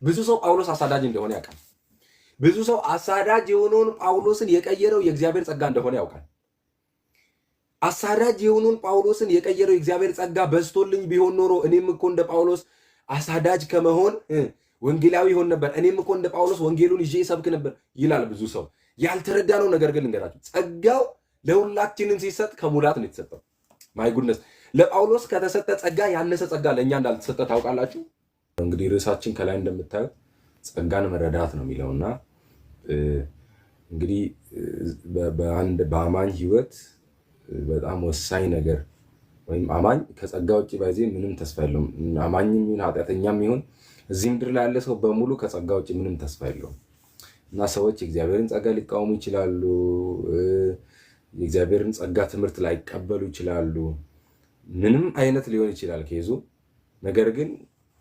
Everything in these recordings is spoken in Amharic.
ብዙ ሰው ጳውሎስ አሳዳጅ እንደሆነ ያውቃል። ብዙ ሰው አሳዳጅ የሆነውን ጳውሎስን የቀየረው የእግዚአብሔር ጸጋ እንደሆነ ያውቃል። አሳዳጅ የሆነውን ጳውሎስን የቀየረው የእግዚአብሔር ጸጋ በዝቶልኝ ቢሆን ኖሮ እኔም እኮ እንደ ጳውሎስ አሳዳጅ ከመሆን ወንጌላዊ ይሆን ነበር፣ እኔም እኮ እንደ ጳውሎስ ወንጌሉን ይዤ ይሰብክ ነበር ይላል ብዙ ሰው። ያልተረዳነው ነገር ግን ልንገራችሁ፣ ጸጋው ለሁላችንም ሲሰጥ ከሙላት ነው የተሰጠው። ማይ ጉድነስ፣ ለጳውሎስ ከተሰጠ ጸጋ ያነሰ ጸጋ ለእኛ እንዳልተሰጠ ታውቃላችሁ። እንግዲህ ርዕሳችን ከላይ እንደምታዩት ጸጋን መረዳት ነው የሚለውና እንግዲህ በአንድ በአማኝ ህይወት በጣም ወሳኝ ነገር ወይም አማኝ ከጸጋ ውጭ ባይዜ ምንም ተስፋ የለውም። አማኝም ይሁን ኃጢአተኛም ይሁን እዚህ ምድር ላይ ያለ ሰው በሙሉ ከጸጋ ውጭ ምንም ተስፋ የለውም እና ሰዎች የእግዚአብሔርን ጸጋ ሊቃወሙ ይችላሉ። የእግዚአብሔርን ጸጋ ትምህርት ላይቀበሉ ይችላሉ። ምንም አይነት ሊሆን ይችላል ከይዙ። ነገር ግን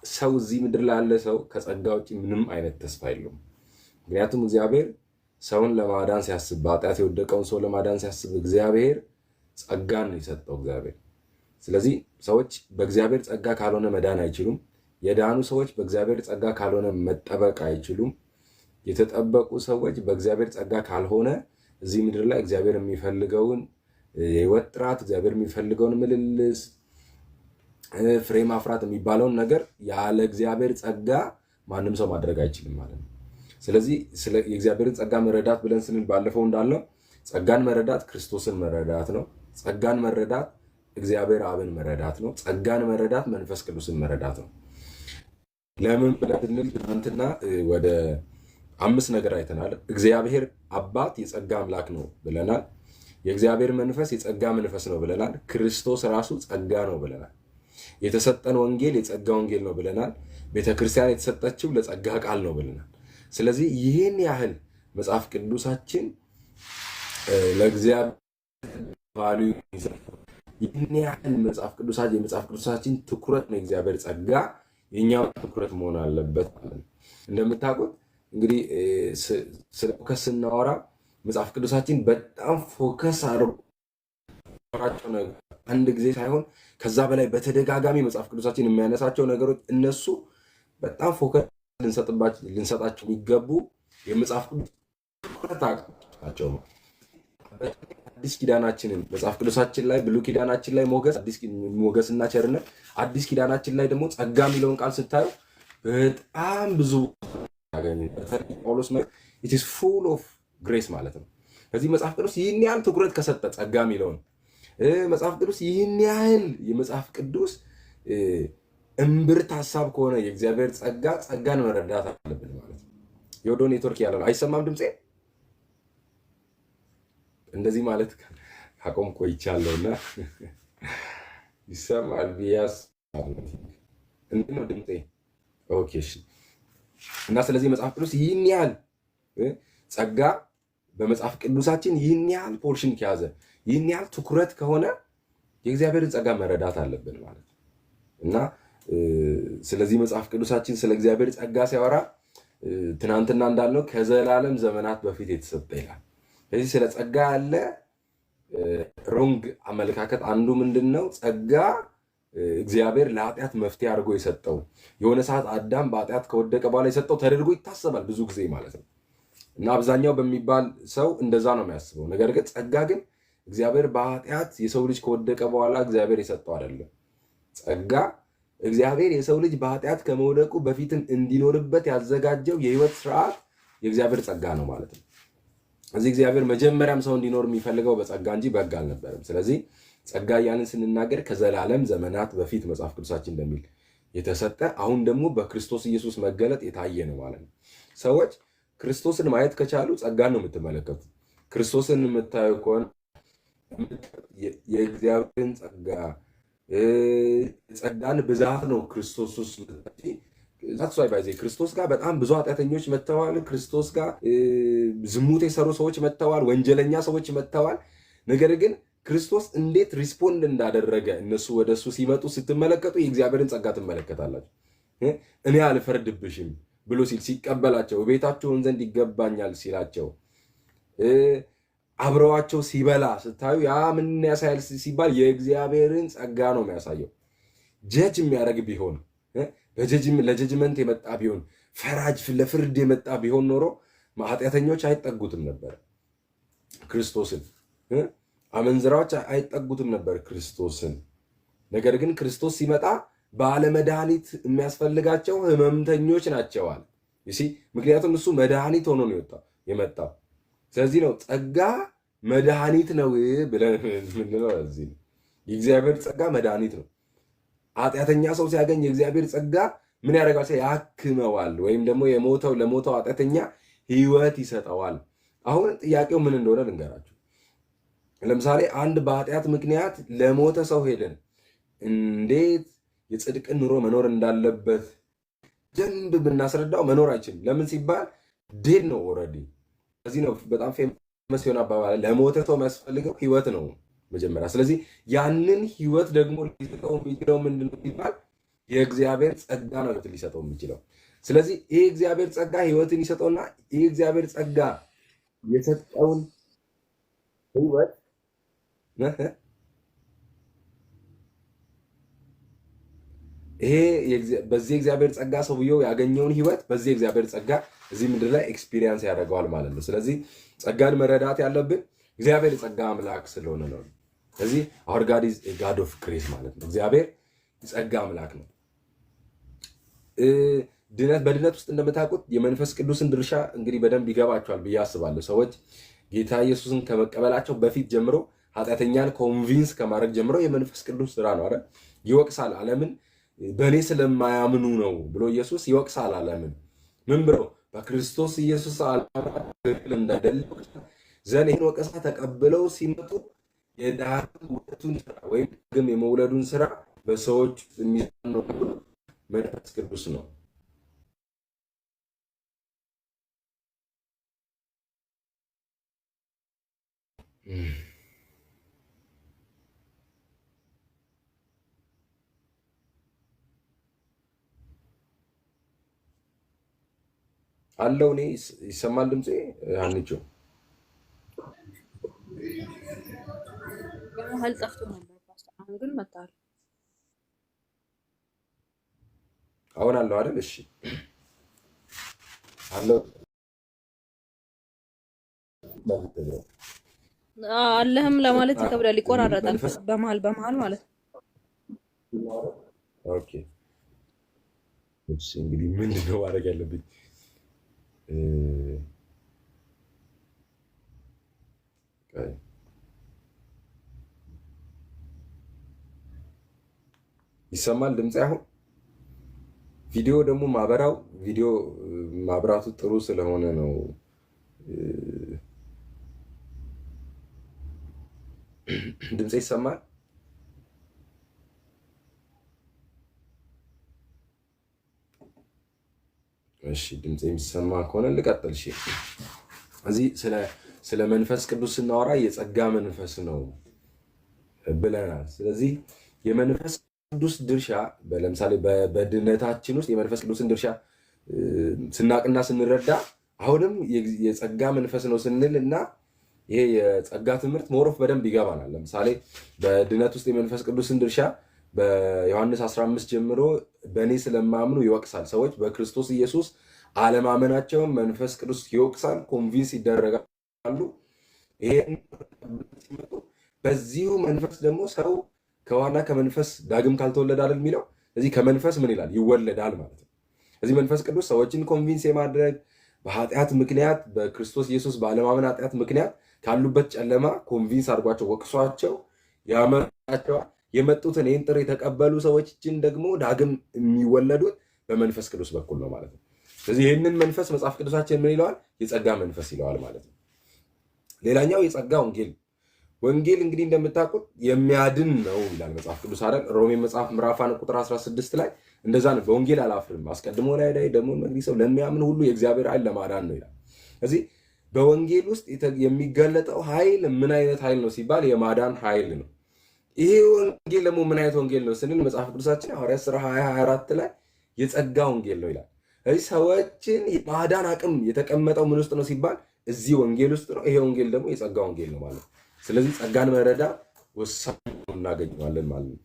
ሰው እዚህ ምድር ላይ ያለ ሰው ከጸጋ ውጭ ምንም አይነት ተስፋ የለውም። ምክንያቱም እግዚአብሔር ሰውን ለማዳን ሲያስብ፣ በኃጢአት የወደቀውን ሰው ለማዳን ሲያስብ እግዚአብሔር ጸጋን ነው የሰጠው እግዚአብሔር። ስለዚህ ሰዎች በእግዚአብሔር ጸጋ ካልሆነ መዳን አይችሉም። የዳኑ ሰዎች በእግዚአብሔር ጸጋ ካልሆነ መጠበቅ አይችሉም። የተጠበቁ ሰዎች በእግዚአብሔር ጸጋ ካልሆነ እዚህ ምድር ላይ እግዚአብሔር የሚፈልገውን የህይወት ጥራት፣ እግዚአብሔር የሚፈልገውን ምልልስ፣ ፍሬ ማፍራት የሚባለውን ነገር ያለ እግዚአብሔር ጸጋ ማንም ሰው ማድረግ አይችልም ማለት ነው። ስለዚህ የእግዚአብሔርን ጸጋ መረዳት ብለን ስንል ባለፈው እንዳለው ጸጋን መረዳት ክርስቶስን መረዳት ነው። ጸጋን መረዳት እግዚአብሔር አብን መረዳት ነው። ጸጋን መረዳት መንፈስ ቅዱስን መረዳት ነው። ለምን ብለን ስንል ትናንትና ወደ 5 ነገር አይተናል። እግዚአብሔር አባት የጸጋ አምላክ ነው ብለናል። የእግዚአብሔር መንፈስ የጸጋ መንፈስ ነው ብለናል። ክርስቶስ ራሱ ጸጋ ነው ብለናል። የተሰጠን ወንጌል የጸጋ ወንጌል ነው ብለናል። ቤተክርስቲያን የተሰጠችው ለጸጋ ቃል ነው ብለናል። ስለዚህ ይህን ያህል መጽሐፍ ቅዱሳችን ለእግዚአብሔር ቫልዩ ይሰጣል። ይህን ያህል መጽሐፍ ቅዱሳችን ትኩረት ነው የእግዚአብሔር ጸጋ የኛው ትኩረት መሆን አለበት። እንደምታውቁት እንግዲህ ስለ ፎከስ ስናወራ መጽሐፍ ቅዱሳችን በጣም ፎከስ አድርጎ አንድ ጊዜ ሳይሆን ከዛ በላይ በተደጋጋሚ መጽሐፍ ቅዱሳችን የሚያነሳቸው ነገሮች እነሱ በጣም ፎከስ ልንሰጣቸው የሚገቡ የመጽሐፍ ቅዱስ ትኩረት ናቸው። አዲስ ኪዳናችንን መጽሐፍ ቅዱሳችን ላይ ብሉይ ኪዳናችን ላይ ሞገስና ቸርነት፣ አዲስ ኪዳናችን ላይ ደግሞ ጸጋ የሚለውን ቃል ስታዩ በጣም ብዙ ጳውሎስ it is full of grace ማለት ነው። ከዚህ መጽሐፍ ቅዱስ ይህን ያህል ትኩረት ከሰጠ ጸጋ የሚለውን መጽሐፍ ቅዱስ ይህን ያህል የመጽሐፍ ቅዱስ እምብርት ሀሳብ ከሆነ የእግዚአብሔር ጸጋን መረዳት አለብን ማለት ነው። የወዶ ኔትወርክ ያለው አይሰማም ድምጼ? እንደዚህ ማለት ካቆም ቆይቻለሁና ይሰማል ቢያስ እንዴ ነው ድምጼ? ኦኬ እሺ። እና ስለዚህ መጽሐፍ ቅዱስ ይህን ያህል ጸጋ በመጽሐፍ ቅዱሳችን ይህን ያህል ፖርሽን ከያዘ ይህን ያህል ትኩረት ከሆነ የእግዚአብሔርን ጸጋ መረዳት አለብን ማለት ነው። እና ስለዚህ መጽሐፍ ቅዱሳችን ስለ እግዚአብሔር ጸጋ ሲያወራ ትናንትና እንዳልነው ከዘላለም ዘመናት በፊት የተሰጠ ይላል። ስለዚህ ስለ ጸጋ ያለ ሮንግ አመለካከት አንዱ ምንድነው? ጸጋ እግዚአብሔር ለኃጢአት መፍትሄ አድርጎ የሰጠው የሆነ ሰዓት አዳም በኃጢአት ከወደቀ በኋላ የሰጠው ተደርጎ ይታሰባል ብዙ ጊዜ ማለት ነው። እና አብዛኛው በሚባል ሰው እንደዛ ነው የሚያስበው። ነገር ግን ጸጋ ግን እግዚአብሔር በኃጢአት የሰው ልጅ ከወደቀ በኋላ እግዚአብሔር የሰጠው አይደለም። ጸጋ እግዚአብሔር የሰው ልጅ በኃጢአት ከመውደቁ በፊትም እንዲኖርበት ያዘጋጀው የህይወት ስርዓት የእግዚአብሔር ጸጋ ነው ማለት ነው። እዚህ እግዚአብሔር መጀመሪያም ሰው እንዲኖር የሚፈልገው በጸጋ እንጂ በሕግ አልነበረም። ስለዚህ ጸጋ እያልን ስንናገር ከዘላለም ዘመናት በፊት መጽሐፍ ቅዱሳችን እንደሚል የተሰጠ አሁን ደግሞ በክርስቶስ ኢየሱስ መገለጥ የታየ ነው ማለት ነው። ሰዎች ክርስቶስን ማየት ከቻሉ ጸጋን ነው የምትመለከቱት። ክርስቶስን የምታዩ ከሆነ የእግዚአብሔርን ጸጋን ብዛት ነው ክርስቶስ ውስጥ ክርስቶስ ጋር በጣም ብዙ ኃጢአተኞች መጥተዋል። ክርስቶስ ጋር ዝሙት የሰሩ ሰዎች መጥተዋል። ወንጀለኛ ሰዎች መጥተዋል። ነገር ግን ክርስቶስ እንዴት ሪስፖንድ እንዳደረገ እነሱ ወደ እሱ ሲመጡ ስትመለከቱ የእግዚአብሔርን ጸጋ ትመለከታላችሁ። እኔ አልፈርድብሽም ብሎ ሲቀበላቸው፣ ቤታቸውን ዘንድ ይገባኛል ሲላቸው፣ አብረዋቸው ሲበላ ስታዩ ያ ምን ያሳያል ሲባል የእግዚአብሔርን ጸጋ ነው የሚያሳየው። ጀጅ የሚያደርግ ቢሆን ለጀጅመንት የመጣ ቢሆን ፈራጅ ለፍርድ የመጣ ቢሆን ኖሮ ኃጢአተኞች አይጠጉትም ነበር ክርስቶስን። አመንዝራዎች አይጠጉትም ነበር ክርስቶስን። ነገር ግን ክርስቶስ ሲመጣ ባለመድኃኒት የሚያስፈልጋቸው ህመምተኞች ናቸዋል። ምክንያቱም እሱ መድኃኒት ሆኖ ነው የመጣው። ስለዚህ ነው ጸጋ መድኃኒት ነው ብለን ምንለው። እዚህ የእግዚአብሔር ጸጋ መድኃኒት ነው። ኃጢአተኛ ሰው ሲያገኝ የእግዚአብሔር ጸጋ ምን ያደርጋል? ያክመዋል፣ ወይም ደግሞ ለሞተው ኃጢአተኛ ህይወት ይሰጠዋል። አሁን ጥያቄው ምን እንደሆነ ልንገራችሁ። ለምሳሌ አንድ በኃጢአት ምክንያት ለሞተ ሰው ሄደን እንዴት የጽድቅን ኑሮ መኖር እንዳለበት ደንብ ብናስረዳው መኖር አይችልም። ለምን ሲባል ዴድ ነው ኦልሬዲ። ስለዚህ ነው በጣም ፌመስ የሆነ አባባል ለሞተ ሰው የሚያስፈልገው ህይወት ነው መጀመሪያ። ስለዚህ ያንን ህይወት ደግሞ ሊሰጠው የሚችለው ምንድን ነው ሲባል የእግዚአብሔር ጸጋ ነው ህይወትን ሊሰጠው የሚችለው። ስለዚህ ይህ እግዚአብሔር ጸጋ ህይወትን ይሰጠውና ይህ እግዚአብሔር ጸጋ የሰጠውን ህይወት በዚህ እግዚአብሔር ጸጋ ሰውየው ያገኘውን ህይወት በዚህ እግዚአብሔር ጸጋ እዚህ ምድር ላይ ኤክስፒሪየንስ ያደርገዋል ማለት ነው። ስለዚህ ጸጋን መረዳት ያለብን እግዚአብሔር የጸጋ አምላክ ስለሆነ ነው። ስለዚህ our God is a God of grace ማለት ነው። እግዚአብሔር የጸጋ አምላክ ነው። በድነት ውስጥ እንደምታውቁት የመንፈስ ቅዱስን ድርሻ እንግዲህ በደንብ ይገባቸዋል ብዬ አስባለሁ። ሰዎች ጌታ ኢየሱስን ከመቀበላቸው በፊት ጀምሮ ኃጢአተኛን ኮንቪንስ ከማድረግ ጀምሮ የመንፈስ ቅዱስ ስራ ነው አይደል? ይወቅሳል ዓለምን በእኔ ስለማያምኑ ነው ብሎ ኢየሱስ ይወቅሳል ዓለምን። ምን ብሎ? በክርስቶስ ኢየሱስ ዓላማ ትክክል እንዳይደለ ዘን ይህን ወቀሳ ተቀብለው ሲመጡ የዳግም ውለቱን ስራ ወይም ዳግም የመውለዱን ስራ በሰዎች የሚሰራው መንፈስ ቅዱስ ነው። አለው እኔ ይሰማል ድምጼ አንቺ በመሀል ጠፍቶ ነበር ፓስታ። አሁን ግን መጣል። አሁን አለው አይደል? እሺ አለው አለህም ለማለት ይከብዳል፣ ይቆራረጣል በመሀል ማለት ነው። ኦኬ እሺ እንግዲህ ምንድነው ማድረግ ያለብኝ? ይሰማል ድምጽ? አሁን ቪዲዮ ደግሞ ቪዲዮ ማብራቱ ጥሩ ስለሆነ ነው። ድምጽ ይሰማል? እሺ ድምጽ የሚሰማ ከሆነ ልቀጥል። እሺ እዚህ ስለ መንፈስ ቅዱስ ስናወራ የጸጋ መንፈስ ነው ብለናል። ስለዚህ የመንፈስ ቅዱስ ድርሻ ለምሳሌ በድነታችን ውስጥ የመንፈስ ቅዱስን ድርሻ ስናቅና ስንረዳ አሁንም የጸጋ መንፈስ ነው ስንል እና ይሄ የጸጋ ትምህርት ሞሮፍ በደንብ ይገባናል። ለምሳሌ በድነት ውስጥ የመንፈስ ቅዱስን ድርሻ በዮሐንስ 15 ጀምሮ በእኔ ስለማያምኑ ይወቅሳል። ሰዎች በክርስቶስ ኢየሱስ አለማመናቸውን መንፈስ ቅዱስ ይወቅሳል፣ ኮንቪንስ ይደረጋሉ። ይሄን ሲመጡ በዚሁ መንፈስ ደግሞ ሰው ከዋና ከመንፈስ ዳግም ካልተወለደ አይደል የሚለው። እዚህ ከመንፈስ ምን ይላል? ይወለዳል ማለት ነው። እዚህ መንፈስ ቅዱስ ሰዎችን ኮንቪንስ የማድረግ በኃጢአት ምክንያት በክርስቶስ ኢየሱስ ባለማመን ኃጢአት ምክንያት ካሉበት ጨለማ ኮንቪንስ አድርጓቸው ወቅሷቸው ያመጣቸዋል። የመጡትን ይህን ጥሪ የተቀበሉ ሰዎችን ደግሞ ዳግም የሚወለዱት በመንፈስ ቅዱስ በኩል ነው ማለት ነው። ስለዚህ ይህንን መንፈስ መጽሐፍ ቅዱሳችን ምን ይለዋል? የጸጋ መንፈስ ይለዋል ማለት ነው። ሌላኛው የጸጋ ወንጌል እንግዲህ እንደምታውቁት የሚያድን ነው ይላል መጽሐፍ ቅዱስ አይደል? ሮሜ መጽሐፍ ምዕራፍ 1 ቁጥር 16 ላይ እንደዛ ነው። በወንጌል አላፍርም አስቀድሞ ላይ ደግሞ መግዲ ሰው ለሚያምን ሁሉ የእግዚአብሔር ኃይል ለማዳን ነው ይላል። ስለዚህ በወንጌል ውስጥ የሚገለጠው ኃይል ምን አይነት ኃይል ነው ሲባል የማዳን ኃይል ነው። ይሄ ወንጌል ደግሞ ምን አይነት ወንጌል ነው ስንል መጽሐፍ ቅዱሳችን ሐዋርያት ሥራ 20:24 ላይ የጸጋ ወንጌል ነው ይላል። ስለዚህ ሰዎችን የማዳን አቅም የተቀመጠው ምን ውስጥ ነው ሲባል እዚህ ወንጌል ውስጥ ነው። ይሄ ወንጌል ደግሞ የጸጋ ወንጌል ነው ማለት ነው። ስለዚህ ጸጋን መረዳ ወሳኝ እናገኘዋለን ማለት ነው።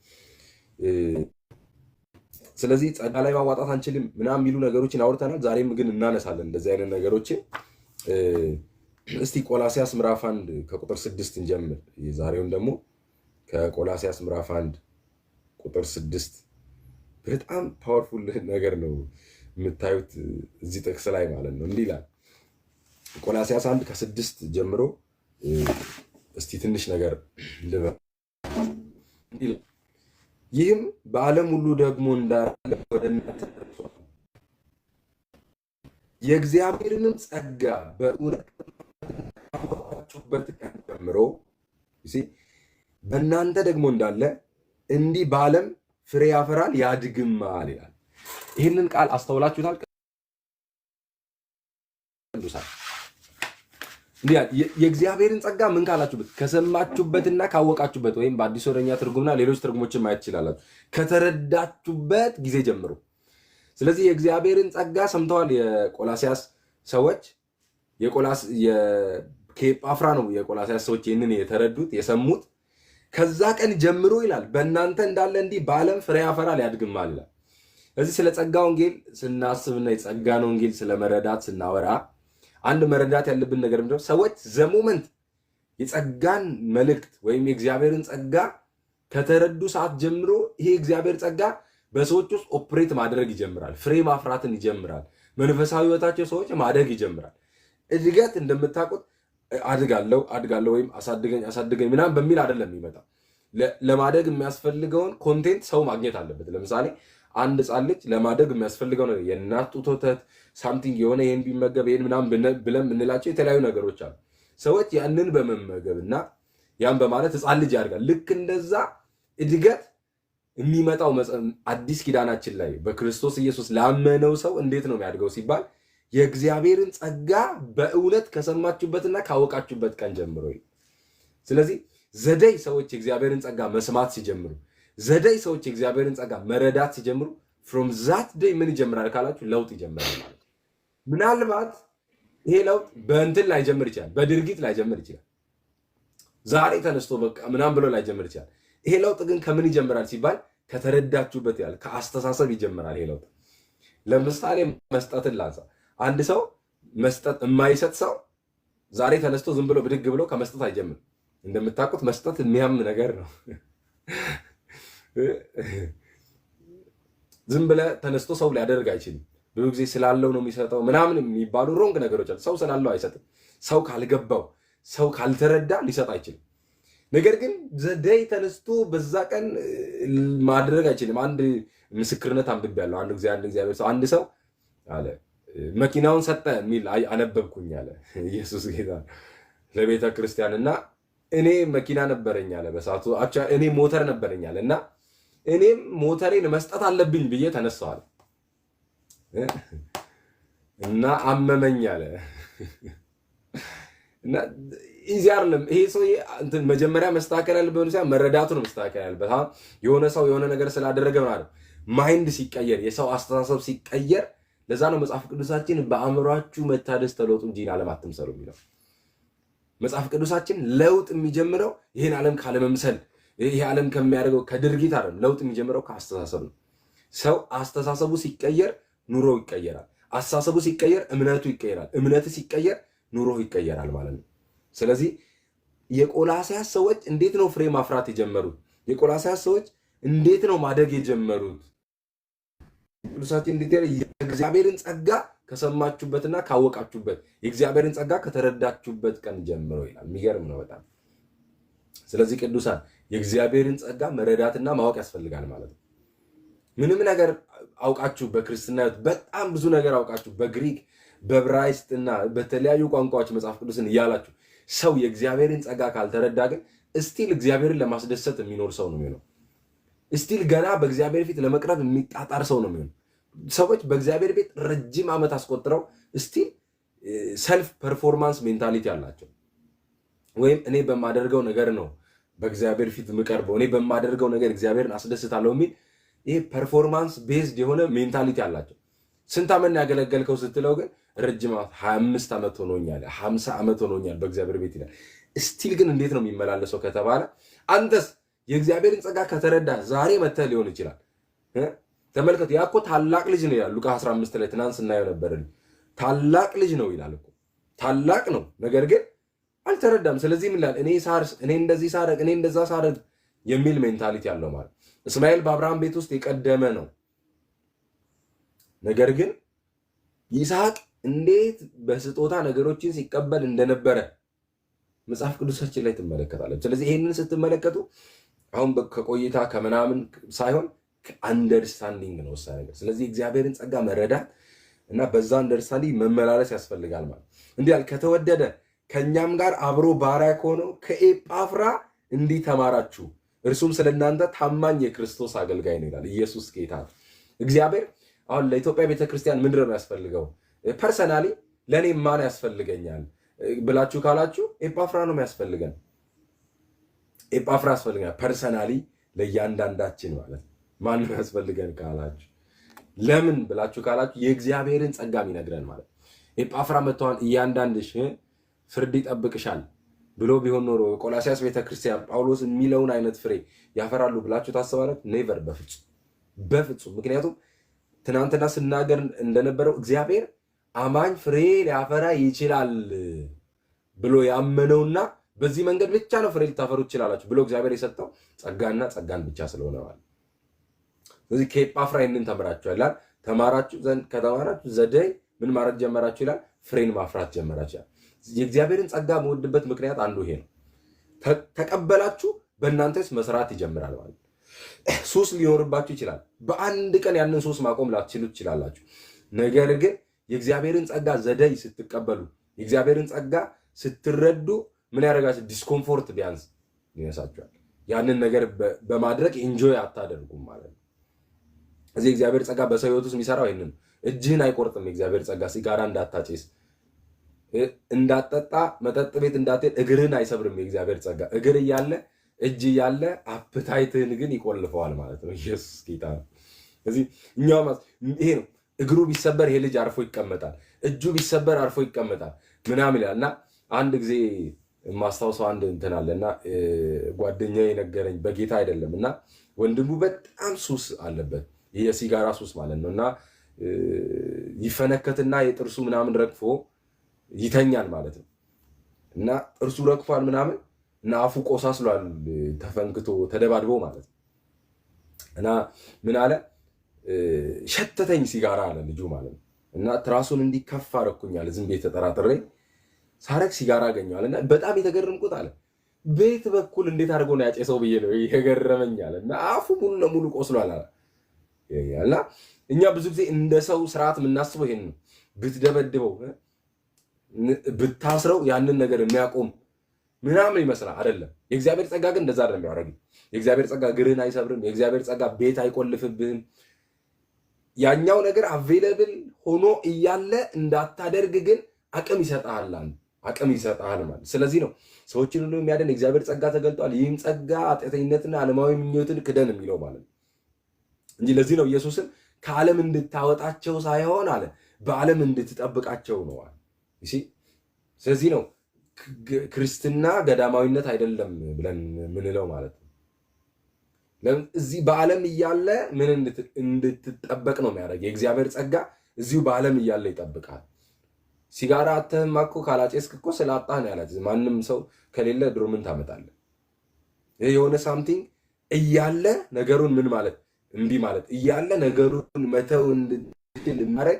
ስለዚህ ጸጋ ላይ ማዋጣት አንችልም ምናምን የሚሉ ነገሮችን አውርተናል። ዛሬም ግን እናነሳለን እንደዚህ አይነት ነገሮችን። እስቲ ቆላሲያስ ምዕራፍ 1 ከቁጥር 6 እንጀምር። የዛሬውን ደግሞ ከቆላሲያስ ምዕራፍ 1 ቁጥር 6 በጣም ፓወርፉል ነገር ነው የምታዩት እዚህ ጥቅስ ላይ ማለት ነው። እንዲህ ይላል ቆላሲያስ 1 ከ6 ጀምሮ እስቲ ትንሽ ነገር ልበል። ይህም በዓለም ሁሉ ደግሞ እንዳለ ወደ እናንተ ደርሷል፣ የእግዚአብሔርንም ጸጋ በእውነት ካወቃችሁበት ቀን ጀምሮ በእናንተ ደግሞ እንዳለ እንዲህ በዓለም ፍሬ ያፈራል ያድግማል ይላል። ይህንን ቃል አስተውላችሁታል? ቅዱሳን የእግዚአብሔርን ጸጋ ምን ካላችሁበት ከሰማችሁበትና ካወቃችሁበት፣ ወይም በአዲስ ወደኛ ትርጉምና ሌሎች ትርጉሞችን ማየት ትችላላችሁ፣ ከተረዳችሁበት ጊዜ ጀምሮ። ስለዚህ የእግዚአብሔርን ጸጋ ሰምተዋል የቆላሲያስ ሰዎች። ከኤጳፍራ ነው የቆላሲያስ ሰዎች ይህንን የተረዱት የሰሙት። ከዛ ቀን ጀምሮ ይላል በእናንተ እንዳለ እንዲህ በዓለም ፍሬ ያፈራል ያድግማል ይላል። ስለዚህ ስለ ጸጋ ወንጌል ስናስብና የጸጋን ወንጌል ስለመረዳት ስናወራ አንድ መረዳት ያለብን ነገር ምንድነው? ሰዎች ዘሞመንት የጸጋን መልእክት ወይም የእግዚአብሔርን ጸጋ ከተረዱ ሰዓት ጀምሮ ይሄ እግዚአብሔር ጸጋ በሰዎች ውስጥ ኦፕሬት ማድረግ ይጀምራል። ፍሬ ማፍራትን ይጀምራል። መንፈሳዊ ህይወታቸው ሰዎች ማደግ ይጀምራል። እድገት እንደምታውቁት አድጋለሁ ወይም አሳድገኝ ምናምን በሚል አይደለም የሚመጣ። ለማደግ የሚያስፈልገውን ኮንቴንት ሰው ማግኘት አለበት። ለምሳሌ አንድ ህፃን ልጅ ለማደግ የሚያስፈልገው ነገር የእናት ጡት ወተት ሳምቲንግ የሆነ ይህን ቢመገብ ይህን ምናምን ብለን የምንላቸው የተለያዩ ነገሮች አሉ። ሰዎች ያንን በመመገብ እና ያን በማለት ህፃን ልጅ ያድጋል። ልክ እንደዛ እድገት የሚመጣው አዲስ ኪዳናችን ላይ በክርስቶስ ኢየሱስ ላመነው ሰው እንዴት ነው የሚያድገው ሲባል የእግዚአብሔርን ጸጋ በእውነት ከሰማችሁበትና ካወቃችሁበት ቀን ጀምሮ። ስለዚህ ዘደይ ሰዎች የእግዚአብሔርን ጸጋ መስማት ሲጀምሩ፣ ዘደይ ሰዎች የእግዚአብሔርን ጸጋ መረዳት ሲጀምሩ ፍሮም ዛት ደይ ምን ይጀምራል ካላችሁ ለውጥ ይጀምራል ማለት። ምናልባት ይሄ ለውጥ በእንትን ላይ ጀምር ይችላል፣ በድርጊት ላይ ጀምር ይችላል። ዛሬ ተነስቶ በቃ ምናምን ብሎ ላይ ጀምር ይችላል። ይሄ ለውጥ ግን ከምን ይጀምራል ሲባል ከተረዳችሁበት ያለ ከአስተሳሰብ ይጀምራል ይሄ ለውጥ። ለምሳሌ መስጠትን ላንሳ። አንድ ሰው መስጠት የማይሰጥ ሰው ዛሬ ተነስቶ ዝም ብሎ ብድግ ብሎ ከመስጠት አይጀምርም። እንደምታውቁት መስጠት የሚያም ነገር ነው። ዝም ብለህ ተነስቶ ሰው ሊያደርግ አይችልም። ብዙ ጊዜ ስላለው ነው የሚሰጠው ምናምን የሚባሉ ሮንግ ነገሮች አሉ። ሰው ስላለው አይሰጥም። ሰው ካልገባው፣ ሰው ካልተረዳ ሊሰጥ አይችልም። ነገር ግን ዘደይ ተነስቶ በዛ ቀን ማድረግ አይችልም። አንድ ምስክርነት አንብቤያለሁ። አንድ እግዚአብሔር ሰው አንድ ሰው አለ መኪናውን ሰጠ የሚል አነበብኩኝ አለ ኢየሱስ ጌታ ለቤተ ክርስቲያን እና እኔ መኪና ነበረኝ አለ በሰዓቱ እኔ ሞተር ነበረኝ አለ እና እኔም ሞተሬን መስጠት አለብኝ ብዬ ተነሳዋል እና አመመኝ አለ እና ኢዚ አይደለም ይሄ ሰው እንትን መጀመሪያ መስተካከል ያለበት ነው መረዳቱ ነው መስተካከል ያለበት። የሆነ ሰው የሆነ ነገር ስላደረገ ማለት ማይንድ ሲቀየር የሰው አስተሳሰብ ሲቀየር ለዛ ነው መጽሐፍ ቅዱሳችን በአእምሯችሁ መታደስ ተለውጡ እንጂ ዓለም አትምሰሉ የሚለው። መጽሐፍ ቅዱሳችን ለውጥ የሚጀምረው ይህን ዓለም ካለመምሰል ይሄ ዓለም ከሚያደርገው ከድርጊት አይደለም። ለውጥ የሚጀምረው ከአስተሳሰብ ነው። ሰው አስተሳሰቡ ሲቀየር ኑሮ ይቀየራል። አስተሳሰቡ ሲቀየር እምነቱ ይቀየራል። እምነት ሲቀየር ኑሮ ይቀየራል ማለት ነው። ስለዚህ የቆላሲያስ ሰዎች እንዴት ነው ፍሬ ማፍራት የጀመሩት? የቆላሲያስ ሰዎች እንዴት ነው ማደግ የጀመሩት? ቅዱሳችን እንዴት የእግዚአብሔርን ጸጋ ከሰማችሁበትና ካወቃችሁበት የእግዚአብሔርን ጸጋ ከተረዳችሁበት ቀን ጀምሮ ይላል። የሚገርም ነው በጣም። ስለዚህ ቅዱሳን የእግዚአብሔርን ጸጋ መረዳትና ማወቅ ያስፈልጋል ማለት ነው። ምንም ነገር አውቃችሁ በክርስትና በጣም ብዙ ነገር አውቃችሁ በግሪክ በዕብራይስጥና በተለያዩ ቋንቋዎች መጽሐፍ ቅዱስን እያላችሁ ሰው የእግዚአብሔርን ጸጋ ካልተረዳ ግን እስቲል እግዚአብሔርን ለማስደሰት የሚኖር ሰው ነው የሚሆነው። እስቲል ገና በእግዚአብሔር ፊት ለመቅረብ የሚጣጣር ሰው ነው የሚሆነው። ሰዎች በእግዚአብሔር ቤት ረጅም ዓመት አስቆጥረው እስቲል ሰልፍ ፐርፎርማንስ ሜንታሊቲ አላቸው። ወይም እኔ በማደርገው ነገር ነው በእግዚአብሔር ፊት የምቀርበው፣ እኔ በማደርገው ነገር እግዚአብሔርን አስደስታለሁ የሚል ይሄ ፐርፎርማንስ ቤዝድ የሆነ ሜንታሊቲ አላቸው። ስንት ዓመት ያገለገልከው ስትለው ግን ረጅም 25 ዓመት ሆኖኛል፣ 50 ዓመት ሆኖኛል በእግዚአብሔር ቤት ይላል። እስቲል ግን እንዴት ነው የሚመላለሰው ከተባለ አንተስ የእግዚአብሔርን ጸጋ ከተረዳ ዛሬ መተህ ሊሆን ይችላል። ተመልከቱ። ያ እኮ ታላቅ ልጅ ነው ይላል ሉቃስ 15 ላይ ትናንት ስናየው ነበር። ታላቅ ልጅ ነው ይላል እኮ ታላቅ ነው፣ ነገር ግን አልተረዳም። ስለዚህ ምን ይላል? እኔ እንደዚህ ሳረግ እኔ እንደዛ ሳረግ የሚል ሜንታሊቲ ያለው ማለት። እስማኤል በአብርሃም ቤት ውስጥ የቀደመ ነው፣ ነገር ግን ይስሐቅ እንዴት በስጦታ ነገሮችን ሲቀበል እንደነበረ መጽሐፍ ቅዱሳችን ላይ ትመለከታለች። ስለዚህ ይህንን ስትመለከቱ አሁን ከቆይታ ከምናምን ሳይሆን ከአንደርስታንዲንግ ነው ወሳኝ ነገር። ስለዚህ እግዚአብሔርን ጸጋ መረዳት እና በዛ አንደርስታንዲንግ መመላለስ ያስፈልጋል ማለት እንዲህ ያል ከተወደደ ከእኛም ጋር አብሮ ባሪያ ከሆነው ከኤጳፍራ እንዲህ ተማራችሁ፣ እርሱም ስለ እናንተ ታማኝ የክርስቶስ አገልጋይ ነው ይላል። ኢየሱስ ጌታ ነው። እግዚአብሔር አሁን ለኢትዮጵያ ቤተክርስቲያን ምንድን ነው የሚያስፈልገው? ፐርሰናሊ ለእኔ ማን ያስፈልገኛል ብላችሁ ካላችሁ ኤጳፍራ ነው የሚያስፈልገን። ኤጳፍራ ያስፈልገናል ፐርሰናሊ ለእያንዳንዳችን ማለት ማን ነው ያስፈልገን ካላችሁ ለምን ብላችሁ ካላችሁ የእግዚአብሔርን ጸጋ ይነግረን ማለት ኤጳፍራ መጥተዋል እያንዳንድሽ ፍርድ ይጠብቅሻል ብሎ ቢሆን ኖሮ ቆላሲያስ ቤተክርስቲያን ጳውሎስ የሚለውን አይነት ፍሬ ያፈራሉ ብላችሁ ታስባላችሁ? ኔቨር፣ በፍጹም። ምክንያቱም ትናንትና ስናገር እንደነበረው እግዚአብሔር አማኝ ፍሬ ሊያፈራ ይችላል ብሎ ያመነውና በዚህ መንገድ ብቻ ነው ፍሬ ልታፈሩ ትችላላችሁ ብሎ እግዚአብሔር የሰጠው ጸጋና ጸጋን ብቻ ስለሆነ ማለት። ስለዚህ ከኤጳፍራ ይህንን ተምራችሁ ይላል። ተማራችሁ ዘንድ ከተማራችሁ ዘደይ ምን ማድረግ ጀመራችሁ ይላል? ፍሬን ማፍራት ጀመራችሁ ይላል። የእግዚአብሔርን ጸጋ መወድበት ምክንያት አንዱ ይሄ ነው። ተቀበላችሁ፣ በእናንተስ መስራት ይጀምራል ማለት። ሱስ ሊኖርባችሁ ይችላል። በአንድ ቀን ያንን ሱስ ማቆም ላትችሉ ትችላላችሁ። ነገር ግን የእግዚአብሔርን ጸጋ ዘደይ ስትቀበሉ፣ የእግዚአብሔርን ጸጋ ስትረዱ ምን ያደርጋችሁ? ዲስኮምፎርት ቢያንስ ይነሳችኋል። ያንን ነገር በማድረግ ኢንጆይ አታደርጉም ማለት ነው። እዚህ የእግዚአብሔር ጸጋ በሰው ሕይወት ውስጥ የሚሰራው ይህንን እጅህን አይቆርጥም። የእግዚአብሔር ጸጋ ሲጋራ እንዳታጨስ፣ እንዳጠጣ፣ መጠጥ ቤት እንዳትሄድ እግርህን አይሰብርም። የእግዚአብሔር ጸጋ እግር እያለ እጅ እያለ አፕታይትህን ግን ይቆልፈዋል ማለት ነው። ኢየሱስ ጌታ ነው። እዚህ እኛው ይሄ ነው። እግሩ ቢሰበር ይሄ ልጅ አርፎ ይቀመጣል፣ እጁ ቢሰበር አርፎ ይቀመጣል ምናምን ይላል። እና አንድ ጊዜ ማስታወሰው አንድ እንትን አለና ጓደኛዬ ነገረኝ፣ በጌታ አይደለም እና ወንድሙ በጣም ሱስ አለበት፣ የሲጋራ ሱስ ማለት ነው። እና ይፈነከትና የጥርሱ ምናምን ረግፎ ይተኛል ማለት ነው። እና ጥርሱ ረግፏል ምናምን እና አፉ ቆሳስሏል፣ ተፈንክቶ ተደባድቦ ማለት ነው። እና ምን አለ? ሸተተኝ ሲጋራ አለ ልጁ ማለት ነው። እና ትራሱን እንዲከፍ አረኩኛል ዝም ቤት ተጠራጥሬ ሳረግ ሲጋራ አገኘዋል። እና በጣም የተገረምኩት አለ ቤት በኩል እንዴት አድርጎ ነው ያጨሰው ብዬ ነው የገረመኛል። እና አፉ ሙሉ ለሙሉ ቆስሏል አለ። እና እኛ ብዙ ጊዜ እንደ ሰው ስርዓት የምናስበው ይሄን ነው። ብትደበድበው ብታስረው ያንን ነገር የሚያቆም ምናምን ይመስላል። አይደለም። የእግዚአብሔር ጸጋ ግን እንደዛ አይደለም የሚያደርግ። የእግዚአብሔር ጸጋ ግርህን አይሰብርም። የእግዚአብሔር ጸጋ ቤት አይቆልፍብህም። ያኛው ነገር አቬለብል ሆኖ እያለ እንዳታደርግ ግን አቅም ይሰጣል። አቅም ይሰጣል ማለት። ስለዚህ ነው ሰዎችን ሁሉ የሚያድን የእግዚአብሔር ጸጋ ተገልጧል። ይህም ጸጋ ኃጢአተኝነትና ዓለማዊ ምኞትን ክደን የሚለው ማለት እንጂ ለዚህ ነው ኢየሱስን ከዓለም እንድታወጣቸው ሳይሆን አለ በዓለም እንድትጠብቃቸው ነው አለ። ስለዚህ ነው ክርስትና ገዳማዊነት አይደለም ብለን ምንለው ማለት ነው። ለምን እዚህ በዓለም እያለ ምን እንድትጠበቅ ነው የሚያደርግ። የእግዚአብሔር ጸጋ እዚሁ በዓለም እያለ ይጠብቃል። ሲጋራ አተህም እኮ ካላጨስክ እኮ ስላጣህ ነው ያላችሁ። ማንም ሰው ከሌለ ድሮ ምን ታመጣለህ? ይሄ የሆነ ሳምቲንግ እያለ ነገሩን ምን ማለት እምቢ ማለት እያለ ነገሩን መተው እንድትል ማድረግ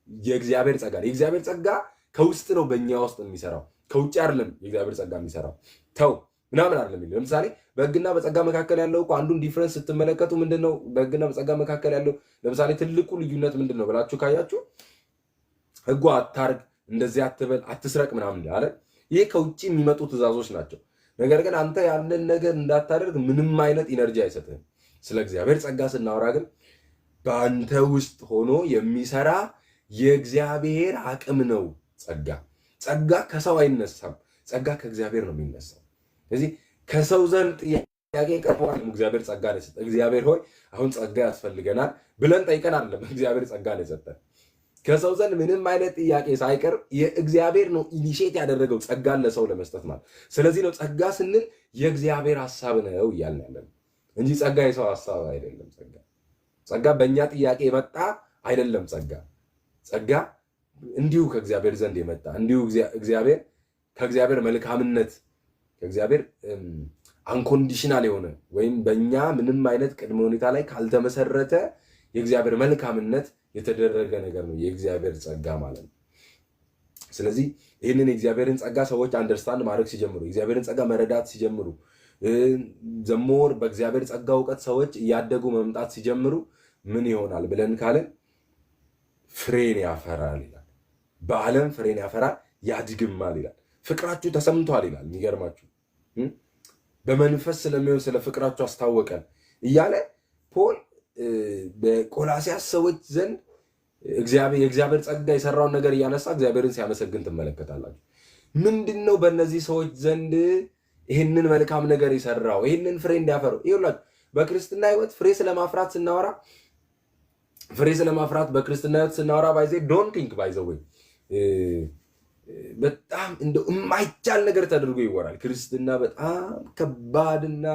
የእግዚአብሔር ጸጋ ነው። የእግዚአብሔር ጸጋ ከውስጥ ነው በእኛ ውስጥ የሚሰራው፣ ከውጭ አይደለም። የእግዚአብሔር ጸጋ የሚሰራው ተው ምናምን አይደለም። ለምሳሌ በሕግና በጸጋ መካከል ያለው እኮ አንዱን ዲፍረንስ ስትመለከቱ ምንድነው? በሕግና በጸጋ መካከል ያለው ለምሳሌ ትልቁ ልዩነት ምንድነው ብላችሁ ካያችሁ ሕጉ አታርግ፣ እንደዚህ አትበል፣ አትስረቅ ምናምን አለ። ይሄ ከውጭ የሚመጡ ትእዛዞች ናቸው። ነገር ግን አንተ ያንን ነገር እንዳታደርግ ምንም አይነት ኢነርጂ አይሰጥህም። ስለ እግዚአብሔር ጸጋ ስናወራ ግን በአንተ ውስጥ ሆኖ የሚሰራ የእግዚአብሔር አቅም ነው። ጸጋ ከሰው አይነሳም። ጸጋ ከእግዚአብሔር ነው የሚነሳው። ስለዚህ ከሰው ዘንድ ጥያቄ ቀርቧል። እግዚአብሔር ጸጋ ነው የሰጠን። እግዚአብሔር ሆይ አሁን ጸጋ ያስፈልገናል ብለን ጠይቀን አይደለም እግዚአብሔር ጸጋ ነው የሰጠን። ከሰው ዘንድ ምንም አይነት ጥያቄ ሳይቀርብ የእግዚአብሔር ነው ኢኒሼት ያደረገው ጸጋን ለሰው ለመስጠት ማለት። ስለዚህ ነው ጸጋ ስንል የእግዚአብሔር ሐሳብ ነው እያልን ያለን እንጂ ጸጋ የሰው ሐሳብ አይደለም። ጸጋ በእኛ ጥያቄ የመጣ አይደለም። ጸጋ እንዲሁ ከእግዚአብሔር ዘንድ የመጣ እንዲሁ ከእግዚአብሔር መልካምነት ከእግዚአብሔር አንኮንዲሽናል የሆነ ወይም በእኛ ምንም አይነት ቅድመ ሁኔታ ላይ ካልተመሰረተ የእግዚአብሔር መልካምነት የተደረገ ነገር ነው የእግዚአብሔር ጸጋ ማለት ነው። ስለዚህ ይህንን የእግዚአብሔርን ጸጋ ሰዎች አንደርስታንድ ማድረግ ሲጀምሩ፣ የእግዚአብሔርን ጸጋ መረዳት ሲጀምሩ፣ ዘሞር በእግዚአብሔር ጸጋ እውቀት ሰዎች እያደጉ መምጣት ሲጀምሩ ምን ይሆናል ብለን ካለን ፍሬን ያፈራል ይላል። በዓለም ፍሬን ያፈራል ያድግማል ይላል። ፍቅራችሁ ተሰምቷል ይላል። የሚገርማችሁ በመንፈስ ስለሚሆን ስለ ፍቅራችሁ አስታወቀን እያለ ፖል በቆላሲያስ ሰዎች ዘንድ የእግዚአብሔር ጸጋ የሰራውን ነገር እያነሳ እግዚአብሔርን ሲያመሰግን ትመለከታላችሁ። ምንድን ነው በእነዚህ ሰዎች ዘንድ ይህንን መልካም ነገር የሰራው ይህንን ፍሬ እንዲያፈሩ? ይኸውላችሁ በክርስትና ህይወት ፍሬ ስለማፍራት በክርስትና ህይወት ስናወራ ባይዘ ዶንት ቲንክ ባይዘወይ በጣም እንደው የማይቻል ነገር ተደርጎ ይወራል። ክርስትና በጣም ከባድና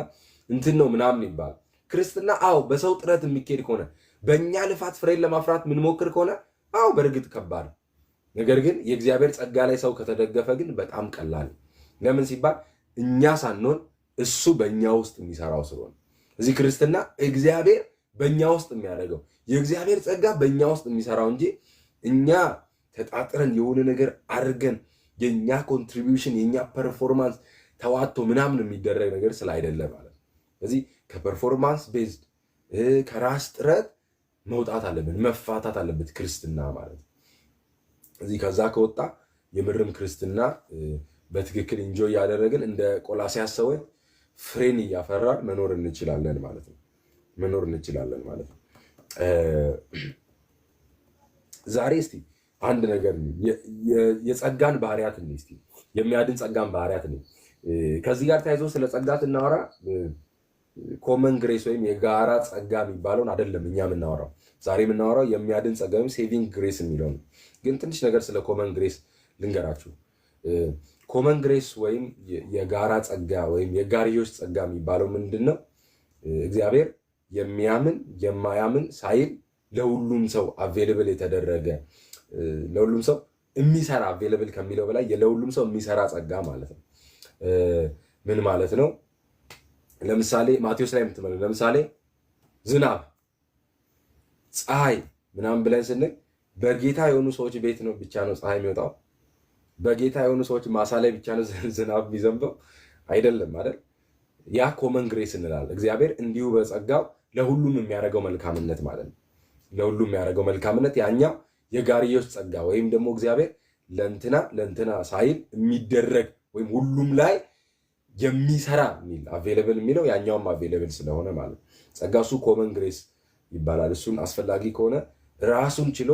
እንትን ነው ምናምን ይባላል። ክርስትና በሰው ጥረት የሚካሄድ ከሆነ በእኛ ልፋት ፍሬን ለማፍራት የምንሞክር ከሆነ በእርግጥ ከባድ፣ ነገር ግን የእግዚአብሔር ጸጋ ላይ ሰው ከተደገፈ ግን በጣም ቀላል። ለምን ሲባል እኛ ሳንሆን እሱ በእኛ ውስጥ የሚሰራው ስለሆነ። እዚህ ክርስትና እግዚአብሔር በእኛ ውስጥ የሚያደርገው የእግዚአብሔር ጸጋ በእኛ ውስጥ የሚሰራው እንጂ እኛ ተጣጥረን የሆነ ነገር አድርገን የእኛ ኮንትሪቢዩሽን የእኛ ፐርፎርማንስ ተዋቶ ምናምን የሚደረግ ነገር ስላይደለ ማለት ነው። ስለዚህ ከፐርፎርማንስ ቤዝድ ከራስ ጥረት መውጣት አለብን፣ መፋታት አለበት ክርስትና ማለት ነው። እዚህ ከዛ ከወጣ የምርም ክርስትና በትክክል ኢንጆይ ያደረግን እንደ ቆላሲያስ ሰዎች ፍሬን እያፈራን መኖር እንችላለን ማለት ነው። ዛሬ እስቲ አንድ ነገር የጸጋን ባህሪያት ነው እስቲ የሚያድን ጸጋን ባህሪያት ነው። ከዚህ ጋር ተያይዞ ስለ ጸጋ ስናወራ ኮመን ግሬስ ወይም የጋራ ጸጋ የሚባለውን አይደለም እኛ የምናወራው። ዛሬ የምናወራው የሚያድን ጸጋ ወይም ሴቪንግ ግሬስ የሚለው ነው። ግን ትንሽ ነገር ስለ ኮመን ግሬስ ልንገራችሁ። ኮመን ግሬስ ወይም የጋራ ጸጋ ወይም የጋርዮሽ ጸጋ የሚባለው ምንድን ነው? እግዚአብሔር የሚያምን የማያምን ሳይል ለሁሉም ሰው አቬይለብል የተደረገ ለሁሉም ሰው የሚሰራ አቬይለብል ከሚለው በላይ ለሁሉም ሰው የሚሰራ ጸጋ ማለት ነው። ምን ማለት ነው? ለምሳሌ ማቴዎስ ላይ የምትመለከቱ ለምሳሌ ዝናብ፣ ፀሐይ ምናምን ብለን ስንል በጌታ የሆኑ ሰዎች ቤት ነው ብቻ ነው ፀሐይ የሚወጣው? በጌታ የሆኑ ሰዎች ማሳ ላይ ብቻ ነው ዝናብ የሚዘንበው? አይደለም አይደል? ያ ኮመን ግሬስ እንላለን። እግዚአብሔር እንዲሁ በጸጋው ለሁሉም የሚያደርገው መልካምነት ማለት ነው። ለሁሉም የሚያደርገው መልካምነት ያኛው የጋርዮሽ ጸጋ ወይም ደግሞ እግዚአብሔር ለእንትና ሳይል የሚደረግ ወይም ሁሉም ላይ የሚሰራ የሚል አቬይለብል የሚለው ያኛውም አቬይለብል ስለሆነ ማለት ነው። ጸጋ እሱ ኮመን ግሬስ ይባላል። እሱን አስፈላጊ ከሆነ ራሱን ችሎ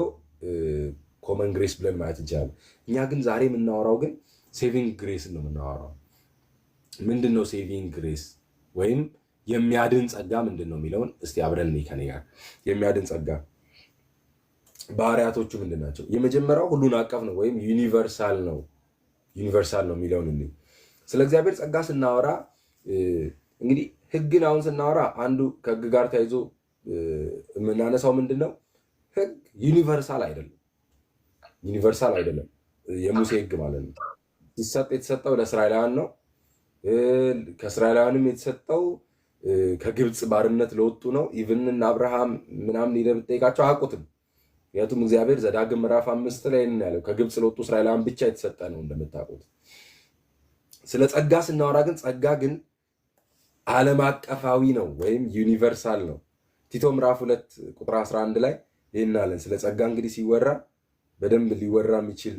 ኮመን ግሬስ ብለን ማየት እንችላለን። እኛ ግን ዛሬ የምናወራው ግን ሴቪንግ ግሬስ ነው የምናወራው። ምንድን ነው ሴቪንግ ግሬስ ወይም የሚያድን ጸጋ ምንድን ነው የሚለውን እስቲ አብረን ከኔ ጋር። የሚያድን ጸጋ ባህሪያቶቹ ምንድን ናቸው? የመጀመሪያው ሁሉን አቀፍ ነው ወይም ዩኒቨርሳል ነው የሚለውን እንይ። ስለ እግዚአብሔር ጸጋ ስናወራ እንግዲህ ህግን አሁን ስናወራ አንዱ ከህግ ጋር ተያይዞ የምናነሳው ምንድን ነው? ህግ ዩኒቨርሳል አይደለም። የሙሴ ህግ ማለት ነው የተሰጠው ለእስራኤላውያን ነው። ከእስራኤላውያንም የተሰጠው ከግብፅ ባርነት ለወጡ ነው። ኢቭን አብርሃም ምናምን ሄደህ ብትጠይቃቸው አያውቁትም። ምክንያቱም እግዚአብሔር ዘዳግም ምዕራፍ 5 ላይ ያለው ከግብፅ ለወጡ እስራኤላውያን ብቻ የተሰጠ ነው እንደምታውቁት። ስለ ጸጋ ስናወራ ግን ጸጋ ግን ዓለም አቀፋዊ ነው ወይም ዩኒቨርሳል ነው። ቲቶ ምዕራፍ 2 ቁጥር 11 ላይ ይህን አለን። ስለ ጸጋ እንግዲህ ሲወራ በደንብ ሊወራ የሚችል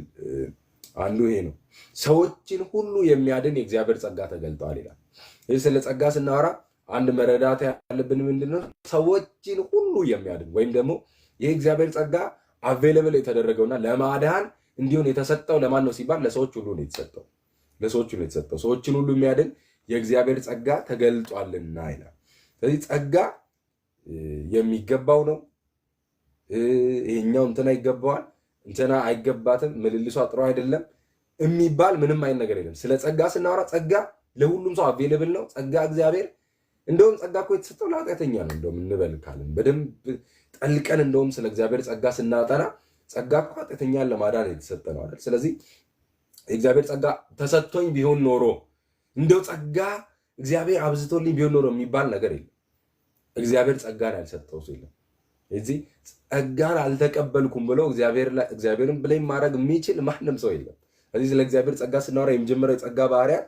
አንዱ ይሄ ነው። ሰዎችን ሁሉ የሚያድን የእግዚአብሔር ጸጋ ተገልጧል ይላል። ይህ ስለ ጸጋ ስናወራ አንድ መረዳት ያለብን ምንድነው? ሰዎችን ሁሉ የሚያድን ወይም ደግሞ ይህ እግዚአብሔር ጸጋ አቬይለብል የተደረገውና ለማዳን እንዲሆን የተሰጠው ለማን ነው ሲባል ለሰዎች ሁሉ ነው የተሰጠው። ሰዎችን ሁሉ የሚያድን የእግዚአብሔር ጸጋ ተገልጧልና ይላል። ስለዚህ ጸጋ የሚገባው ነው። ይሄኛው እንትና ይገባዋል፣ እንትና አይገባትም፣ ምልልሷ ጥሩ አይደለም የሚባል ምንም አይነት ነገር የለም። ስለ ጸጋ ስናወራ ጸጋ ለሁሉም ሰው አቬይለብል ነው። ጸጋ እግዚአብሔር እንደውም ጸጋ እኮ የተሰጠው ለኃጢአተኛ ነው እንደውም እንበል ካልን በደንብ ጠልቀን እንደውም ስለ እግዚአብሔር ጸጋ ስናጠና ጸጋ እኮ ኃጢአተኛን ለማዳን የተሰጠ ነው አይደል? ስለዚህ የእግዚአብሔር ጸጋ ተሰጥቶኝ ቢሆን ኖሮ እንደው ጸጋ እግዚአብሔር አብዝቶልኝ ቢሆን ኖሮ የሚባል ነገር የለም። እግዚአብሔር ጸጋን ያልሰጠው ሰው የለም። እዚህ ጸጋን አልተቀበልኩም ብሎ እግዚአብሔርን ብሌም ማድረግ የሚችል ማንም ሰው የለም። ስለዚህ ስለ እግዚአብሔር ጸጋ ስናወራ የመጀመሪያው የጸጋ ባህሪያት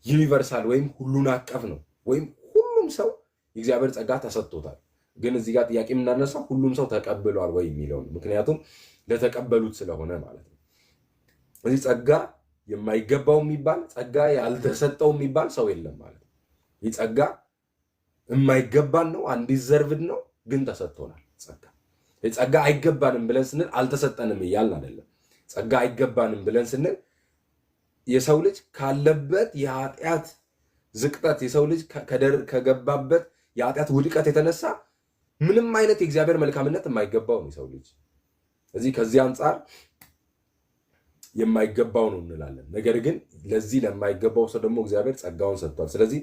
ዩኒቨርሳል ወይም ሁሉን አቀፍ ነው። ወይም ሁሉም ሰው የእግዚአብሔር ጸጋ ተሰጥቶታል። ግን እዚህ ጋር ጥያቄ የምናነሳው ሁሉም ሰው ተቀብሏል ወይ የሚለውን፣ ምክንያቱም ለተቀበሉት ስለሆነ ማለት ነው። ስለዚህ ጸጋ የማይገባው የሚባል ጸጋ ያልተሰጠው የሚባል ሰው የለም ማለት ነው። ይህ ጸጋ የማይገባን ነው፣ አንዲዘርቭድ ነው፣ ግን ተሰጥቶናል። ጸጋ አይገባንም ብለን ስንል አልተሰጠንም እያልን አይደለም። ጸጋ አይገባንም ብለን ስንል የሰው ልጅ ካለበት የኃጢአት ዝቅጠት፣ የሰው ልጅ ከገባበት የኃጢአት ውድቀት የተነሳ ምንም አይነት የእግዚአብሔር መልካምነት የማይገባው ነው የሰው ልጅ። ስለዚህ ከዚህ አንጻር የማይገባው ነው እንላለን። ነገር ግን ለዚህ ለማይገባው ሰው ደግሞ እግዚአብሔር ጸጋውን ሰጥቷል። ስለዚህ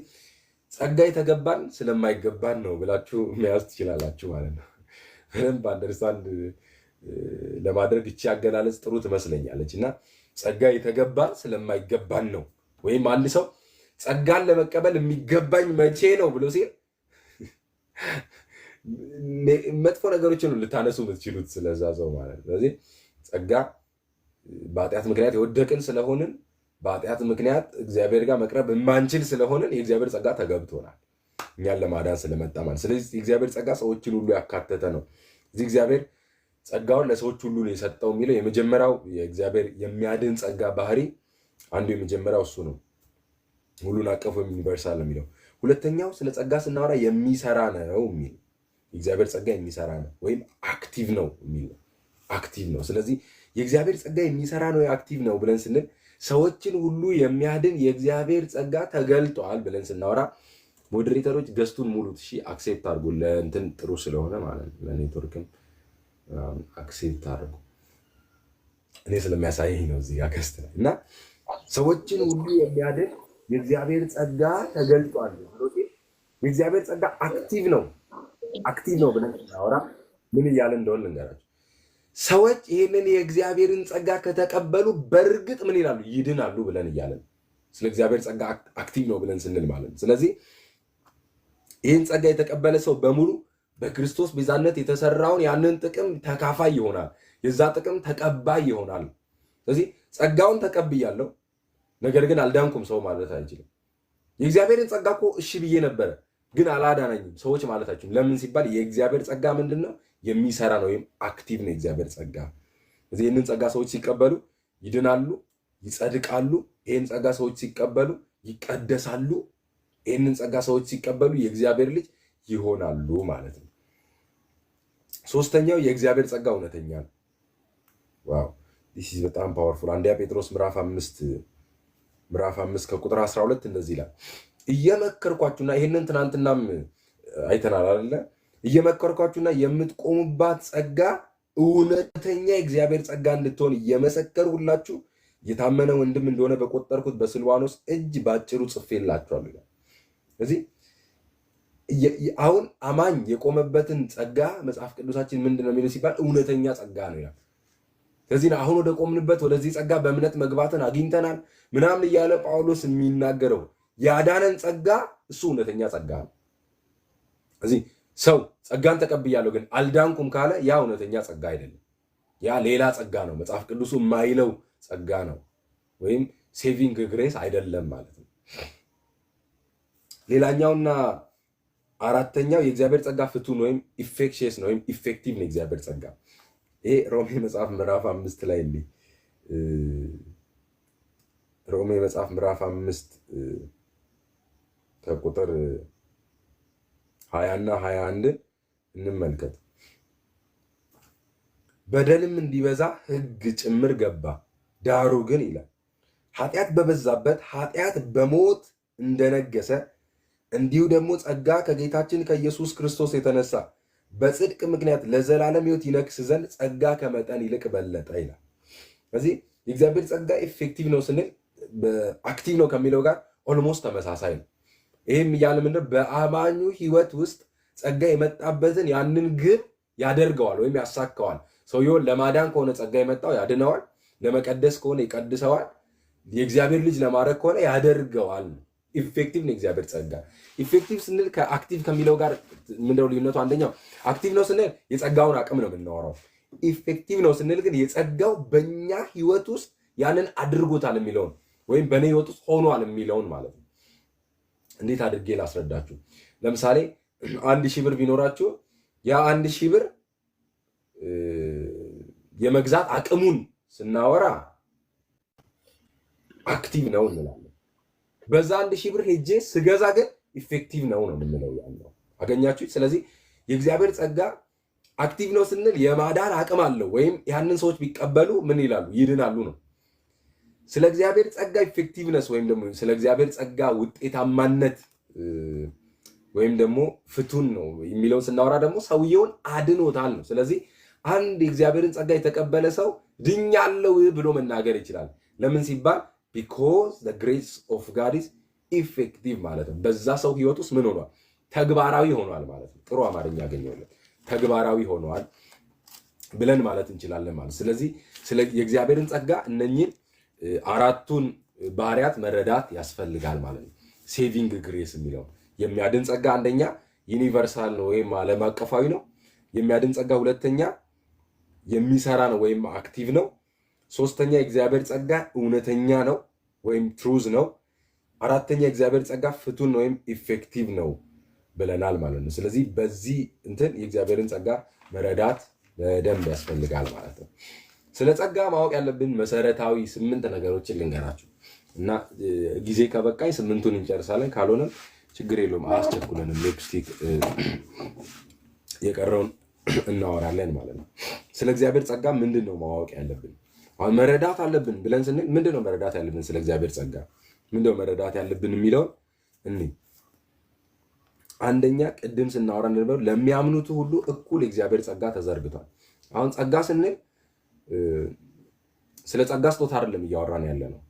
ጸጋ የተገባን ስለማይገባን ነው ብላችሁ መያዝ ትችላላችሁ ማለት ነው። በደንብ አንደርስታንድ ለማድረግ እቺ አገላለጽ ጥሩ ትመስለኛለች። እና ጸጋ የተገባን ስለማይገባን ነው። ወይም አንድ ሰው ጸጋን ለመቀበል የሚገባኝ መቼ ነው ብሎ ሲል መጥፎ ነገሮችን ልታነሱ የምትችሉት ስለዛ ሰው ማለት ነው። ስለዚህ ጸጋ በኃጢአት ምክንያት የወደቅን ስለሆንን በኃጢአት ምክንያት እግዚአብሔር ጋር መቅረብ የማንችል ስለሆንን የእግዚአብሔር ጸጋ ተገብቶናል እኛን ለማዳን ስለመጣ ማለት። ስለዚህ የእግዚአብሔር ጸጋ ሰዎችን ሁሉ ያካተተ ነው። እዚህ እግዚአብሔር ጸጋውን ለሰዎች ሁሉ ነው የሰጠው የሚለው የመጀመሪያው የእግዚአብሔር የሚያድን ጸጋ ባህሪ አንዱ የመጀመሪያው እሱ ነው። ሁሉን አቀፍ ወይም ዩኒቨርሳል ነው የሚለው። ሁለተኛው ስለ ጸጋ ስናወራ የሚሰራ ነው የሚል የእግዚአብሔር ጸጋ የሚሰራ ነው ወይም አክቲቭ ነው የሚል ነው። አክቲቭ ነው። ስለዚህ የእግዚአብሔር ጸጋ የሚሰራ ነው አክቲቭ ነው ብለን ስንል ሰዎችን ሁሉ የሚያድን የእግዚአብሔር ጸጋ ተገልጧል ብለን ስናወራ ሞዴሬተሮች ገስቱን ሙሉት። እሺ አክሴፕት አድርጉ። ለእንትን ጥሩ ስለሆነ ማለት ነው። ለኔትወርክም አክሴፕት አድርጉ። እኔ ስለሚያሳየኝ ነው እዚህ ጋር ገስት ነው እና ሰዎችን ሁሉ የሚያድን የእግዚአብሔር ጸጋ ተገልጧል። የእግዚአብሔር ጸጋ አክቲቭ ነው ብለን ስናወራ ምን እያለ እንደሆነ ልንገራችሁ። ሰዎች ይህንን የእግዚአብሔርን ጸጋ ከተቀበሉ በእርግጥ ምን ይላሉ? ይድናሉ ብለን እያለን ስለ እግዚአብሔር ጸጋ አክቲቭ ነው ብለን ስንል ማለት ነው። ስለዚህ ይህን ጸጋ የተቀበለ ሰው በሙሉ በክርስቶስ ቤዛነት የተሰራውን ያንን ጥቅም ተካፋይ ይሆናል። የዛ ጥቅም ተቀባይ ይሆናል። ስለዚህ ጸጋውን ተቀብያለሁ፣ ነገር ግን አልዳንኩም ሰው ማለት አይችልም። የእግዚአብሔርን ጸጋ እኮ እሺ ብዬ ነበረ ግን አላዳነኝም ሰዎች ማለታችሁ። ለምን ሲባል የእግዚአብሔር ጸጋ ምንድን ነው? የሚሰራ ነው ወይም አክቲቭ ነው የእግዚአብሔር ጸጋ። ስለዚህ ይህንን ጸጋ ሰዎች ሲቀበሉ ይድናሉ፣ ይጸድቃሉ። ይህን ጸጋ ሰዎች ሲቀበሉ ይቀደሳሉ። ይህንን ጸጋ ሰዎች ሲቀበሉ የእግዚአብሔር ልጅ ይሆናሉ ማለት ነው። ሶስተኛው የእግዚአብሔር ጸጋ እውነተኛ ነው። ዋው ዲስ ኢዝ በጣም ፓወርፉል። አንደኛ ጴጥሮስ ምዕራፍ 5 ከቁጥር 12 እንደዚህ ይላል፣ እየመከርኳችሁና ይህንን ትናንትናም አይተናል አይደለ? እየመከርኳችሁና የምትቆሙባት ጸጋ እውነተኛ የእግዚአብሔር ጸጋ እንድትሆን እየመሰከርሁላችሁ የታመነ ወንድም እንደሆነ በቆጠርኩት በስልዋኖስ እጅ ባጭሩ ጽፌላችኋለሁ ይላል። ስለዚህ አሁን አማኝ የቆመበትን ጸጋ መጽሐፍ ቅዱሳችን ምንድን ነው የሚለው ሲባል እውነተኛ ጸጋ ነው ይላል። ስለዚህ አሁን ወደ ቆምንበት ወደዚህ ጸጋ በእምነት መግባትን አግኝተናል ምናምን እያለ ጳውሎስ የሚናገረው ያዳነን ጸጋ እሱ እውነተኛ ጸጋ ነው። ስለዚህ ሰው ጸጋን ተቀብያለሁ ግን አልዳንኩም ካለ ያ እውነተኛ ጸጋ አይደለም። ያ ሌላ ጸጋ ነው። መጽሐፍ ቅዱሱ የማይለው ጸጋ ነው ወይም ሴቪንግ ግሬስ አይደለም ማለት ነው። ሌላኛውና አራተኛው የእግዚአብሔር ጸጋ ፍቱን ወይም ኢፌክሽየስ ነው ወይም ኢፌክቲቭ ነው የእግዚአብሔር ጸጋ። ይሄ ሮሜ መጽሐፍ ምዕራፍ 5 ላይ ሮሜ መጽሐፍ ምዕራፍ 5 ከቁጥር 20 እና 21 እንመልከት። በደልም እንዲበዛ ሕግ ጭምር ገባ፣ ዳሩ ግን ይላል ኃጢአት በበዛበት ኃጢአት በሞት እንደነገሰ እንዲሁ ደግሞ ጸጋ ከጌታችን ከኢየሱስ ክርስቶስ የተነሳ በጽድቅ ምክንያት ለዘላለም ሕይወት ይነግስ ዘንድ ጸጋ ከመጠን ይልቅ በለጠ ይላል። ስለዚህ የእግዚአብሔር ጸጋ ኢፌክቲቭ ነው ስንል አክቲቭ ነው ከሚለው ጋር ኦልሞስት ተመሳሳይ ነው። ይህም እያለ ምንድነው በአማኙ ህይወት ውስጥ ጸጋ የመጣበትን ያንን ግብ ያደርገዋል ወይም ያሳካዋል። ሰውየውን ለማዳን ከሆነ ጸጋ የመጣው ያድነዋል፣ ለመቀደስ ከሆነ ይቀድሰዋል፣ የእግዚአብሔር ልጅ ለማድረግ ከሆነ ያደርገዋል። ኢፌክቲቭ ነው የእግዚአብሔር ጸጋ። ኢፌክቲቭ ስንል ከአክቲቭ ከሚለው ጋር ምንድነው ልዩነቱ? አንደኛው አክቲቭ ነው ስንል የጸጋውን አቅም ነው የምናወራው። ኢፌክቲቭ ነው ስንል ግን የጸጋው በእኛ ህይወት ውስጥ ያንን አድርጎታል የሚለውን ወይም በእኔ ህይወት ውስጥ ሆኗል የሚለውን ማለት ነው። እንዴት አድርጌ ላስረዳችሁ? ለምሳሌ 1,000 ብር ቢኖራችሁ ያ 1,000 ብር የመግዛት አቅሙን ስናወራ አክቲቭ ነው እንላለን። በዛ 1,000 ብር ሄጄ ስገዛ ግን ኢፌክቲቭ ነው የምንለው ያለው። አገኛችሁ? ስለዚህ የእግዚአብሔር ጸጋ አክቲቭ ነው ስንል የማዳን አቅም አለው ወይም ያንን ሰዎች ቢቀበሉ ምን ይላሉ? ይድናሉ ነው። ስለ እግዚአብሔር ጸጋ ኢፌክቲቭነስ ወይም ደግሞ ስለ እግዚአብሔር ጸጋ ውጤታማነት ወይም ደግሞ ፍቱን ነው የሚለውን ስናወራ ደግሞ ሰውየውን አድኖታል ነው። ስለዚህ አንድ የእግዚአብሔርን ጸጋ የተቀበለ ሰው ድኛለው ብሎ መናገር ይችላል። ለምን ሲባል because the grace of God is effective ማለት ነው። በዛ ሰው ህይወት ውስጥ ምን ሆኗል? ተግባራዊ ሆኗል ማለት ነው። ጥሩ አማርኛ ያገኘውለት ተግባራዊ ሆኗል ብለን ማለት እንችላለን ማለት። ስለዚህ የእግዚአብሔርን ጸጋ እነኚህን አራቱን ባህሪያት መረዳት ያስፈልጋል ማለት ነው። ሴቪንግ ግሬስ የሚለው የሚያድን ጸጋ አንደኛ ዩኒቨርሳል ነው ወይም ዓለም አቀፋዊ ነው። የሚያድን ጸጋ ሁለተኛ የሚሰራ ነው ወይም አክቲቭ ነው። ሶስተኛ የእግዚአብሔር ጸጋ እውነተኛ ነው ወይም ትሩዝ ነው። አራተኛ የእግዚአብሔር ጸጋ ፍቱን ነው ወይም ኢፌክቲቭ ነው ብለናል ማለት ነው። ስለዚህ በዚህ የእግዚአብሔርን ጸጋ መረዳት በደንብ ያስፈልጋል ማለት ነው። ስለ ጸጋ ማወቅ ያለብን መሰረታዊ 8 ነገሮችን ልንገራችሁ እና ጊዜ ከበቃኝ 8ቱን እንጨርሳለን። ካልሆነም ችግር የለውም አያስቸኩለንም። ሊፕስቲክ የቀረውን እናወራለን ማለት ነው። ስለ እግዚአብሔር ጸጋ ምንድን ነው ማወቅ ያለብን? አሁን መረዳት አለብን ብለን ስንል ምንድን ነው መረዳት ያለብን? ስለ እግዚአብሔር ጸጋ ምንድን ነው መረዳት ያለብን የሚለውን አንደኛ ቅድም ስናወራ እንደነበረው ለሚያምኑት ሁሉ እኩል የእግዚአብሔር ጸጋ ተዘርግቷል። አሁን ጸጋ ስንል ስለ ጸጋ ስጦታ አይደለም እያወራን ያለ ነው።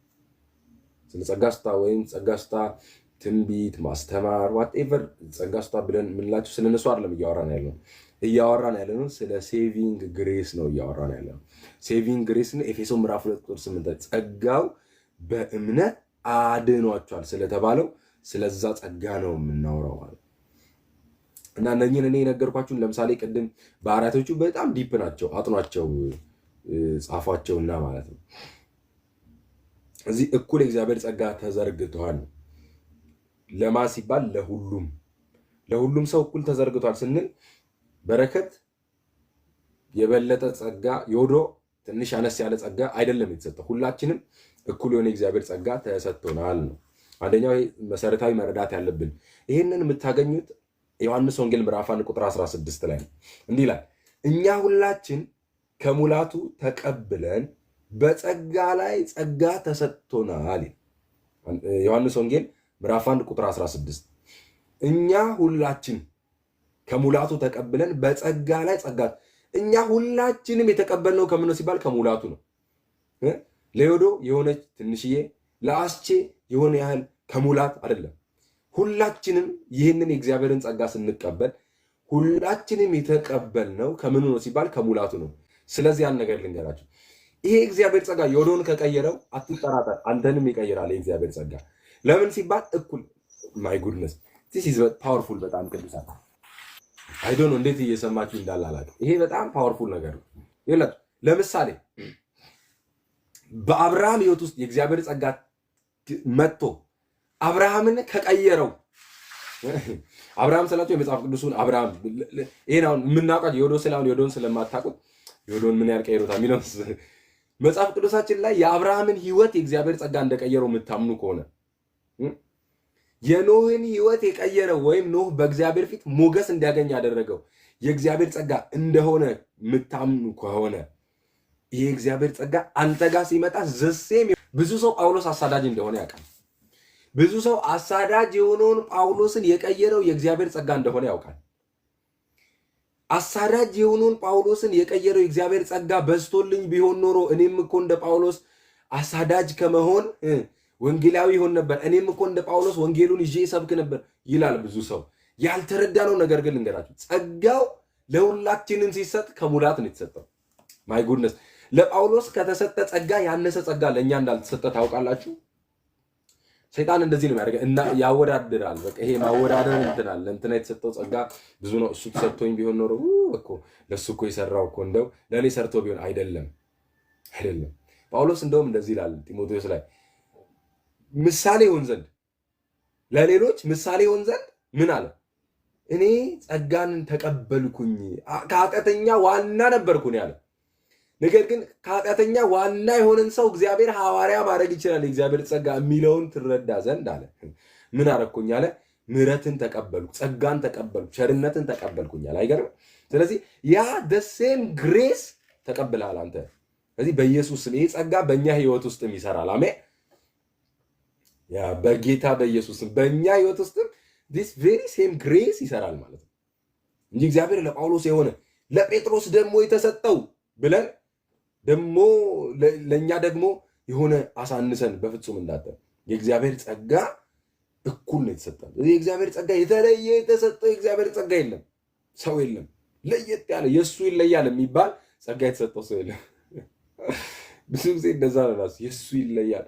ስለ ጸጋ ስጦታ ወይም ጸጋ ስጦታ ትንቢት፣ ማስተማር ዋትኤቨር ጸጋ ስጦታ ብለን የምንላቸው ስለነሱ አይደለም እያወራን ያለ ነው። ስለ ሴቪንግ ግሬስ ነው እያወራን ያለ ነው። ሴቪንግ ግሬስ ነው ኤፌሶን ምዕራፍ 2:8 ጸጋው በእምነት አድኗቸዋል ስለተባለው ስለዛ ጸጋ ነው የምናወራው ማለት እና እነኝህን እኔ የነገርኳችሁን ለምሳሌ ቅድም ባህሪያቶቹ በጣም ዲፕ ናቸው። አጥኗቸው ጻፏቸውና ማለት ነው። እዚህ እኩል የእግዚአብሔር ጸጋ ተዘርግቷል። ለማን ሲባል? ለሁሉም ሰው እኩል ተዘርግቷል ስንል በረከት የበለጠ ጸጋ የወዶ ትንሽ አነስ ያለ ጸጋ አይደለም የተሰጠው። ሁላችንም እኩል የሆነ የእግዚአብሔር ጸጋ ተሰጥቶናል ነው። አንደኛው መሰረታዊ መረዳት ያለብን ይህንን የምታገኙት ዮሐንስ ወንጌል ምዕራፍ 1:16 ላይ እንዲህ ይላል፣ እኛ ሁላችን ከሙላቱ ተቀብለን በጸጋ ላይ ጸጋ ተሰጥቶናል። ዮሐንስ ወንጌል ምዕራፍ 1:16 እኛ ሁላችን ከሙላቱ ተቀብለን በጸጋ ላይ ጸጋ። እኛ ሁላችንም የተቀበልነው ከምን ነው ሲባል ከሙላቱ ነው። ለዮዶ የሆነች ትንሽዬ ለአስቼ የሆነ ያህል ከሙላት አይደለም። ሁላችንም ይህንን የእግዚአብሔርን ጸጋ ስንቀበል ሁላችንም የተቀበልነው ከምኑ ነው ሲባል ከሙላቱ ነው። ስለዚህ ያን ነገር ልንገራችሁ፣ ይሄ እግዚአብሔር ጸጋ ዮዶን ከቀየረው አትጠራጠር፣ አንተንም ይቀይራል የእግዚአብሔር ጸጋ። ለምን ሲባል እኩል ማይ ጉድነስ ዲስ ኢዝ ፓወርፉል። በጣም ቅዱሳን አይ ዶንት ኖ እንዴት እየሰማችሁ እንዳለ አላውቅም። ይሄ በጣም ፓወርፉል ነገር ነው። ይላል ለምሳሌ በአብርሃም ህይወት ውስጥ የእግዚአብሔር ጸጋ መጥቶ አብርሃምን ከቀየረው አብርሃም ስላቸው የመጽሐፍ ቅዱሱን አብርሃም ይሄን አሁን የምናውቃት ዮዶ ስላውን ዮዶን ስለማታውቁት ዮዶን ምን ያህል ቀይሮታል የሚለው መጽሐፍ ቅዱሳችን ላይ የአብርሃምን ህይወት የእግዚአብሔር ጸጋ እንደቀየረው የምታምኑ ከሆነ የኖህን ህይወት የቀየረው ወይም ኖህ በእግዚአብሔር ፊት ሞገስ እንዲያገኝ ያደረገው የእግዚአብሔር ጸጋ እንደሆነ የምታምኑ ከሆነ ይሄ እግዚአብሔር ጸጋ አንተ ጋር ሲመጣ ዘሴም ብዙ ሰው ጳውሎስ አሳዳጅ እንደሆነ ያውቃል። ብዙ ሰው አሳዳጅ የሆነውን ጳውሎስን የቀየረው የእግዚአብሔር ጸጋ እንደሆነ ያውቃል። አሳዳጅ የሆነውን ጳውሎስን የቀየረው የእግዚአብሔር ጸጋ በዝቶልኝ ቢሆን ኖሮ እኔም እኮ እንደ ጳውሎስ አሳዳጅ ከመሆን ወንጌላዊ ይሆን ነበር። እኔም እኮ እንደ ጳውሎስ ወንጌሉን ይዤ ሰብክ ነበር ይላል ብዙ ሰው። ያልተረዳነው ነገር ግን ልንገራችሁ፣ ጸጋው ለሁላችንም ሲሰጥ ከሙላት ነው የተሰጠው። ማይ ጉድነስ፣ ለጳውሎስ ከተሰጠ ጸጋ ያነሰ ጸጋ ለእኛ እንዳልተሰጠ ታውቃላችሁ። ሰይጣን እንደዚህ ነው የሚያደርገው እና ያወዳድራል። በቃ ይሄ ማወዳደር እንትናል። ለእንትና የተሰጠው ጸጋ ብዙ ነው፣ እሱ ተሰጥቶኝ ቢሆን ኖሮ እኮ ለእሱ እኮ የሰራው እኮ እንደው ለእኔ ሰርቶ ቢሆን አይደለም። ጳውሎስ እንደውም እንደዚህ ይላል ጢሞቴዎስ ላይ ምሳሌ ይሆን ዘንድ ለሌሎች ምሳሌ ይሆን ዘንድ ምን አለ? እኔ ጸጋን ተቀበልኩኝ፣ ከኃጢአተኛ ዋና ነበርኩኝ ያለ። ነገር ግን ከኃጢአተኛ ዋና የሆነን ሰው እግዚአብሔር ሐዋርያ ማድረግ ይችላል። የእግዚአብሔር ጸጋ የሚለውን ትረዳ ዘንድ አለ ምን አረኩኝ አለ? ምሕረትን ተቀበልኩ፣ ጸጋን ተቀበልኩ፣ ቸርነትን ተቀበልኩኛል። አይገርም? ስለዚህ ያ ደሴም ግሬስ ተቀብለሃል አንተ። ስለዚህ በኢየሱስ ስም ይሄ ጸጋ በእኛ ህይወት ውስጥም ይሰራል። አሜን። ያ በጌታ በኢየሱስ ስም በእኛ ህይወት ውስጥም this very same grace ይሰራል ማለት ነው እንጂ እግዚአብሔር ለጳውሎስ የሆነ ለጴጥሮስ ደግሞ የተሰጠው ብለን ደግሞ ለእኛ ደግሞ የሆነ አሳንሰን በፍጹም እንዳጠን። የእግዚአብሔር ጸጋ እኩል ነው የተሰጠን። የእግዚአብሔር ጸጋ የተለየ የተሰጠው የእግዚአብሔር ጸጋ የለም፣ ሰው የለም። ለየት ያለ የእሱ ይለያል የሚባል ጸጋ የተሰጠው ሰው የለም። ብዙ ጊዜ እንደዛ ነው። የእሱ ይለያል፣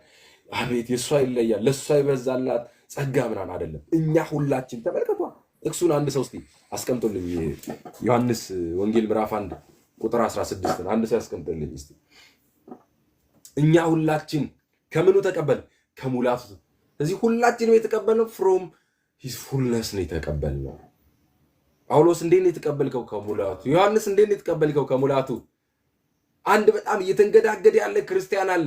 አቤት የእሷ ይለያል፣ ለእሷ ይበዛላት ጸጋ ምናምን አይደለም። እኛ ሁላችን ተመልከቷ። ጥቅሱን አንድ ሰው እስቲ አስቀምጦልኝ፣ ዮሐንስ ወንጌል ምዕራፍ 1 ቁጥር 16 አንድ ሰው ያስቀምጥልኝ እስቲ። እኛ ሁላችን ከምኑ ተቀበል? ከሙላቱ። ስለዚህ ሁላችንም የተቀበልነው ፍሮም ሂዝ ፉልነስ ነው የተቀበልነው። ጳውሎስ እንዴት ነው የተቀበልከው? ከሙላቱ። ዮሐንስ እንዴት ነው የተቀበልከው? ከሙላቱ። አንድ በጣም እየተንገዳገደ ያለ ክርስቲያን አለ።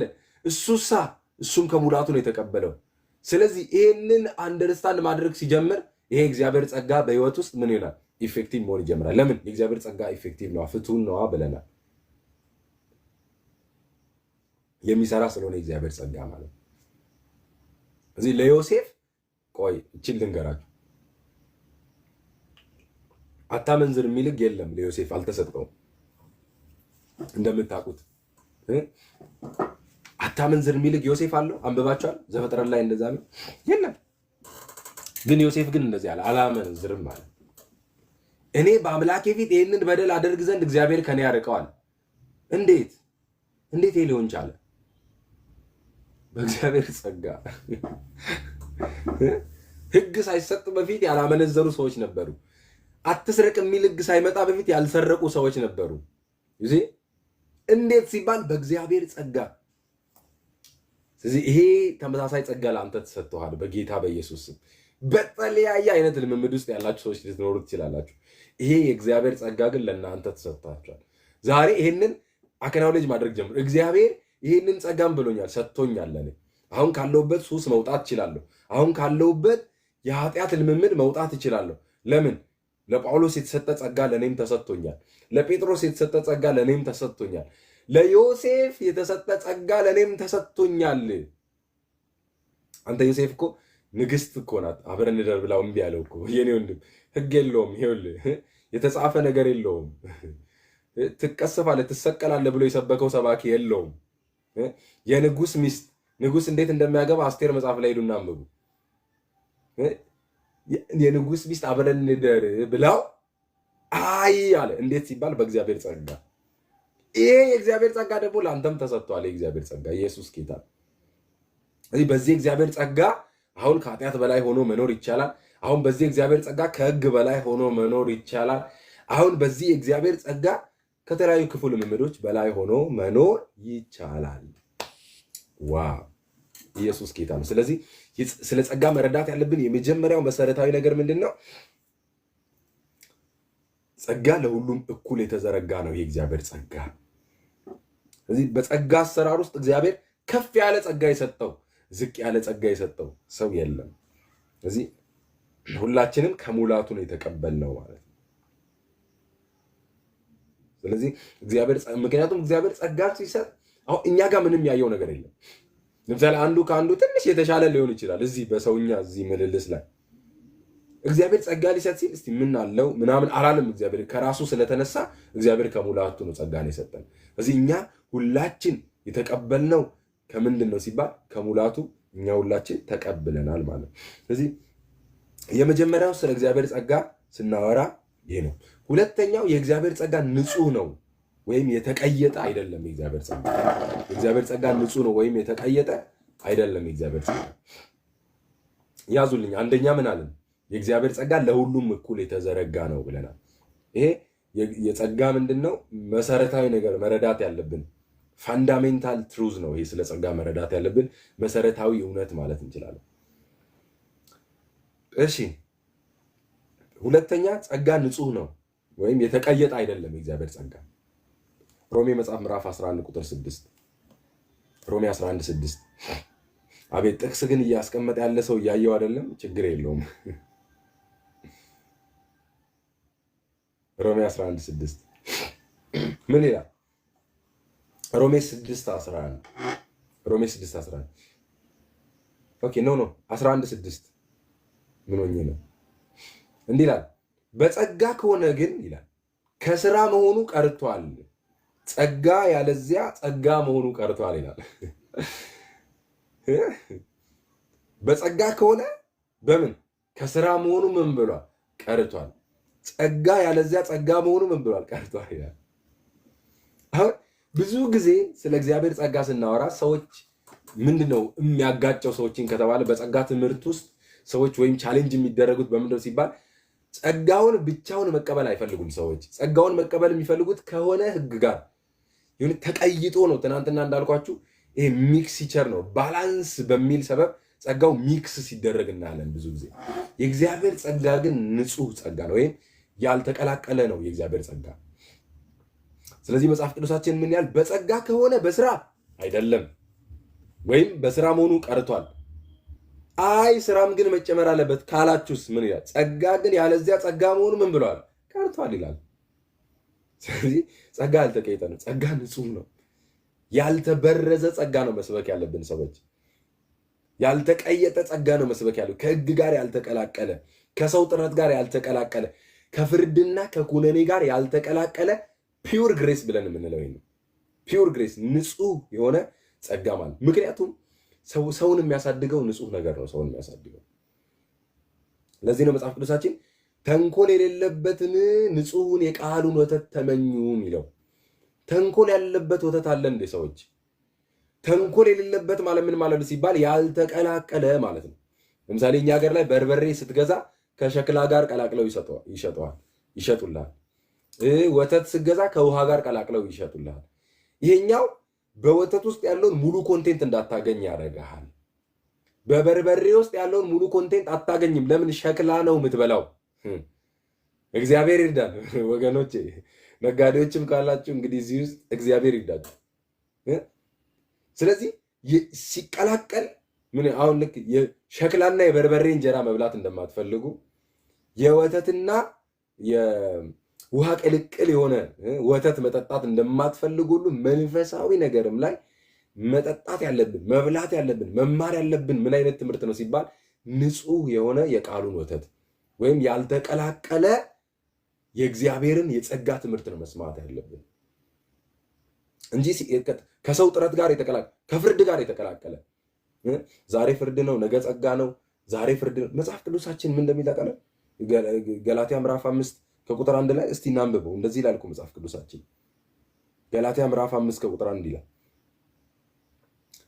እሱም ከሙላቱ ነው የተቀበለው። ስለዚህ ይህንን አንደርስታንድ ማድረግ ሲጀምር ይሄ እግዚአብሔር ጸጋ በህይወት ውስጥ ምን ይላል? ኢፌክቲቭ መሆን ይጀምራል። ለምን? የእግዚአብሔር ጸጋ ኢፌክቲቭ ነው፣ ፍቱን ነዋ ብለናል። የሚሰራ ስለሆነ የእግዚአብሔር ጸጋ ማለት ነው። እዚህ ለዮሴፍ ቆይ እችን ልንገራችሁ፣ አታመንዝር የሚል ሕግ የለም። ለዮሴፍ አልተሰጠውም። እንደምታውቁት አታመንዝር የሚል ሕግ ዮሴፍ አለው። አንብባችኋል? ዘፍጥረት ላይ እንደዛ ነው የለም። ግን ዮሴፍ ግን እንደዚህ አለ፣ አላመንዝርም ማለት እኔ በአምላኬ ፊት ይህንን በደል አደርግ ዘንድ እግዚአብሔር ከኔ ያርቀዋል። እንዴት ይሄ ሊሆን ቻለ? በእግዚአብሔር ጸጋ። ሕግ ሳይሰጥ በፊት ያላመነዘሩ ሰዎች ነበሩ። አትስረቅ የሚል ሕግ ሳይመጣ በፊት ያልሰረቁ ሰዎች ነበሩ። እንዴት ሲባል በእግዚአብሔር ጸጋ። ስለዚህ ይሄ ተመሳሳይ ጸጋ ለአንተ ተሰጥቷል በጌታ በኢየሱስ ስም። በተለያየ አይነት ልምምድ ውስጥ ያላችሁ ሰዎች ልትኖሩ ትችላላችሁ። ይሄ የእግዚአብሔር ጸጋ ግን ለእናንተ ተሰጥቷችኋል። ዛሬ ይሄንን አክናውሌጅ ማድረግ ጀምሩ። እግዚአብሔር ይሄንን ጸጋም ብሎኛል፣ ሰጥቶኛል። እኔ አሁን ካለሁበት ሱስ መውጣት እችላለሁ። አሁን ካለሁበት የኃጢአት ልምምድ መውጣት እችላለሁ። ለምን? ለጳውሎስ የተሰጠ ጸጋ ለእኔም ተሰጥቶኛል። ለጴጥሮስ የተሰጠ ጸጋ ለእኔም ተሰጥቶኛል። ለዮሴፍ የተሰጠ ጸጋ ለእኔም ተሰጥቶኛል። አንተ ዮሴፍ እኮ ንግስት እኮ ናት። አብረን እንደር ብላው እምቢ ያለው እኮ የኔ ወንድም። ህግ የለውም፣ ይኸውልህ የተጻፈ ነገር የለውም። ትቀሰፋለህ፣ ትሰቀላለህ ብሎ የሰበከው ሰባኪ የለውም። የንጉስ ሚስት ንጉስ እንዴት እንደሚያገባ አስቴር መጽሐፍ ላይ ሄዱና አንብቡ። የንጉስ ሚስት አብረን እንደር ብላው አይ አለ። እንዴት ሲባል በእግዚአብሔር ጸጋ። ይሄ የእግዚአብሔር ጸጋ ደግሞ ለአንተም ተሰጥቷል። የእግዚአብሔር ጸጋ ኢየሱስ ጌታ። በዚህ እግዚአብሔር ጸጋ አሁን ከኃጢአት በላይ ሆኖ መኖር ይቻላል። አሁን በዚህ እግዚአብሔር ጸጋ ከህግ በላይ ሆኖ መኖር ይቻላል። አሁን በዚህ እግዚአብሔር ጸጋ ከተለያዩ ክፉ ልምምዶች በላይ ሆኖ መኖር ይቻላል። ዋው! ኢየሱስ ጌታ ነው። ስለዚህ ስለ ጸጋ መረዳት ያለብን የመጀመሪያው መሰረታዊ ነገር ምንድን ነው? ጸጋ ለሁሉም እኩል የተዘረጋ ነው። ይሄ እግዚአብሔር ጸጋ። ስለዚህ በጸጋ አሰራር ውስጥ እግዚአብሔር ከፍ ያለ ጸጋ የሰጠው ዝቅ ያለ ጸጋ የሰጠው ሰው የለም። ስለዚህ ሁላችንም ከሙላቱ ነው የተቀበልነው ማለት ነው። ስለዚህ ምክንያቱም እግዚአብሔር ጸጋ ሲሰጥ አሁን እኛ ጋር ምንም ያየው ነገር የለም። ለምሳሌ አንዱ ከአንዱ ትንሽ የተሻለ ሊሆን ይችላል። እዚህ በሰውኛ እዚህ ምልልስ ላይ እግዚአብሔር ጸጋ ሊሰጥ ሲል እስቲ ምን አለው ምናምን አላለም። እግዚአብሔር ከራሱ ስለተነሳ እግዚአብሔር ከሙላቱ ነው ጸጋን የሰጠን። ስለዚህ እኛ ሁላችን የተቀበልነው ከምንድን ነው ሲባል ከሙላቱ እኛ ሁላችን ተቀብለናል ማለት። ስለዚህ የመጀመሪያው ስለ እግዚአብሔር ጸጋ ስናወራ ይሄ ነው። ሁለተኛው የእግዚአብሔር ጸጋ ንጹህ ነው ወይም የተቀየጠ አይደለም። የእግዚአብሔር ጸጋ ንጹህ ነው ወይም የተቀየጠ አይደለም። የእግዚአብሔር ጸጋ ያዙልኝ። አንደኛ ምን አለን? የእግዚአብሔር ጸጋ ለሁሉም እኩል የተዘረጋ ነው ብለናል። ይሄ የጸጋ ምንድነው? መሰረታዊ ነገር መረዳት ያለብን ፋንዳሜንታል ትሩዝ ነው። ይሄ ስለ ጸጋ መረዳት ያለብን መሰረታዊ እውነት ማለት እንችላለን። እሺ፣ ሁለተኛ ጸጋ ንጹህ ነው ወይም የተቀየጠ አይደለም። የእግዚአብሔር ጸጋ ሮሜ መጽሐፍ ምዕራፍ 11 ቁጥር 6 ሮሜ 11:6 አቤት ጥቅስ ግን እያስቀመጠ ያለ ሰው እያየው አይደለም፣ ችግር የለውም። ሮሜ 11:6 ምን ይላል? ሮሜ 6:11 ሮሜ 6:11 ኦኬ ኖ 11:6 ምን ሆኜ ነው? እንዲህ ይላል፣ በጸጋ ከሆነ ግን ይላል ከስራ መሆኑ ቀርቷል፣ ጸጋ ያለዚያ ጸጋ መሆኑ ቀርቷል ይላል። በጸጋ ከሆነ በምን ከስራ መሆኑ ምን ብሏል? ቀርቷል። ጸጋ ያለዚያ ጸጋ መሆኑ ምን ብሏል? ቀርቷል ይላል። አሁን ብዙ ጊዜ ስለ እግዚአብሔር ጸጋ ስናወራ ሰዎች ምንድነው የሚያጋጨው ሰዎችን ከተባለ በጸጋ ትምህርት ውስጥ ሰዎች ወይም ቻሌንጅ የሚደረጉት በምንድነው ሲባል ጸጋውን ብቻውን መቀበል አይፈልጉም። ሰዎች ጸጋውን መቀበል የሚፈልጉት ከሆነ ህግ ጋር ይሁን ተቀይጦ ነው። ትናንትና እንዳልኳችሁ ይሄ ሚክስቸር ነው። ባላንስ በሚል ሰበብ ጸጋው ሚክስ ሲደረግ እናያለን ብዙ ጊዜ። የእግዚአብሔር ጸጋ ግን ንጹህ ጸጋ ነው ወይም ያልተቀላቀለ ነው የእግዚአብሔር ጸጋ። ስለዚህ መጽሐፍ ቅዱሳችን ምን ያህል በጸጋ ከሆነ በስራ አይደለም ወይም በስራ መሆኑ ቀርቷል። አይ ስራም ግን መጨመር አለበት ካላችሁስ ምን ይላል? ጸጋ ግን ያለዚያ ጸጋ መሆኑ ምን ብለዋል? ቀርቷል ይላል። ስለዚህ ጸጋ ያልተቀየጠ ነው። ጸጋ ንጹህ ነው። ያልተበረዘ ጸጋ ነው መስበክ ያለብን ሰዎች። ያልተቀየጠ ጸጋ ነው መስበክ ያለው። ከህግ ጋር ያልተቀላቀለ፣ ከሰው ጥረት ጋር ያልተቀላቀለ፣ ከፍርድና ከኩነኔ ጋር ያልተቀላቀለ ፒውር ግሬስ ብለን የምንለው ነው። ፒውር ግሬስ ንጹህ የሆነ ጸጋ ማለት። ምክንያቱም ሰውን የሚያሳድገው ንጹህ ነገር ነው። ሰውን የሚያሳድገው ለዚህ ነው መጽሐፍ ቅዱሳችን ተንኮል የሌለበትን ንጹህን የቃሉን ወተት ተመኙ የሚለው። ተንኮል ያለበት ወተት አለ እንዴ ሰዎች? ተንኮል የሌለበት ማለት ምን ማለት ሲባል ያልተቀላቀለ ማለት ነው። ለምሳሌ እኛ ሀገር ላይ በርበሬ ስትገዛ ከሸክላ ጋር ቀላቅለው ይሸጡልሃል። ወተት ስትገዛ ከውሃ ጋር ቀላቅለው ይሸጡልሃል። ይሄኛው በወተት ውስጥ ያለውን ሙሉ ኮንቴንት እንዳታገኝ ያደርግሃል። በበርበሬ ውስጥ ያለውን ሙሉ ኮንቴንት አታገኝም። ለምን? ሸክላ ነው የምትበላው። እግዚአብሔር ይርዳል ወገኖቼ። ነጋዴዎችም ካላችሁ እንግዲህ እዚህ ውስጥ እግዚአብሔር ይርዳችሁ። ስለዚህ ሲቀላቀል ምን አሁን ልክ የሸክላና የበርበሬ እንጀራ መብላት እንደማትፈልጉ የወተትና የውሃ ቅልቅል የሆነ ወተት መጠጣት እንደማትፈልጉ ሁሉ መንፈሳዊ ነገርም ላይ መጠጣት ያለብን መብላት ያለብን መማር ያለብን ምን አይነት ትምህርት ነው ሲባል ንጹህ የሆነ የቃሉን ወተት ወይም ያልተቀላቀለ የእግዚአብሔርን የጸጋ ትምህርት ነው መስማት ያለብን እንጂ ከሰው ጥረት ጋር የተቀላቀለ ከፍርድ ጋር የተቀላቀለ ዛሬ ፍርድ ነው ነገ ጸጋ ነው ዛሬ ፍርድ ነው። መጽሐፍ ቅዱሳችን ምን እንደሚጠቀለ ገላትያ ምዕራፍ 5 ከቁጥር 1 ላይ እስቲ እናንብበው። እንደዚህ ይላል እኮ መጽሐፍ ቅዱሳችን ገላትያ ምዕራፍ 5 ከቁጥር 1 ይላል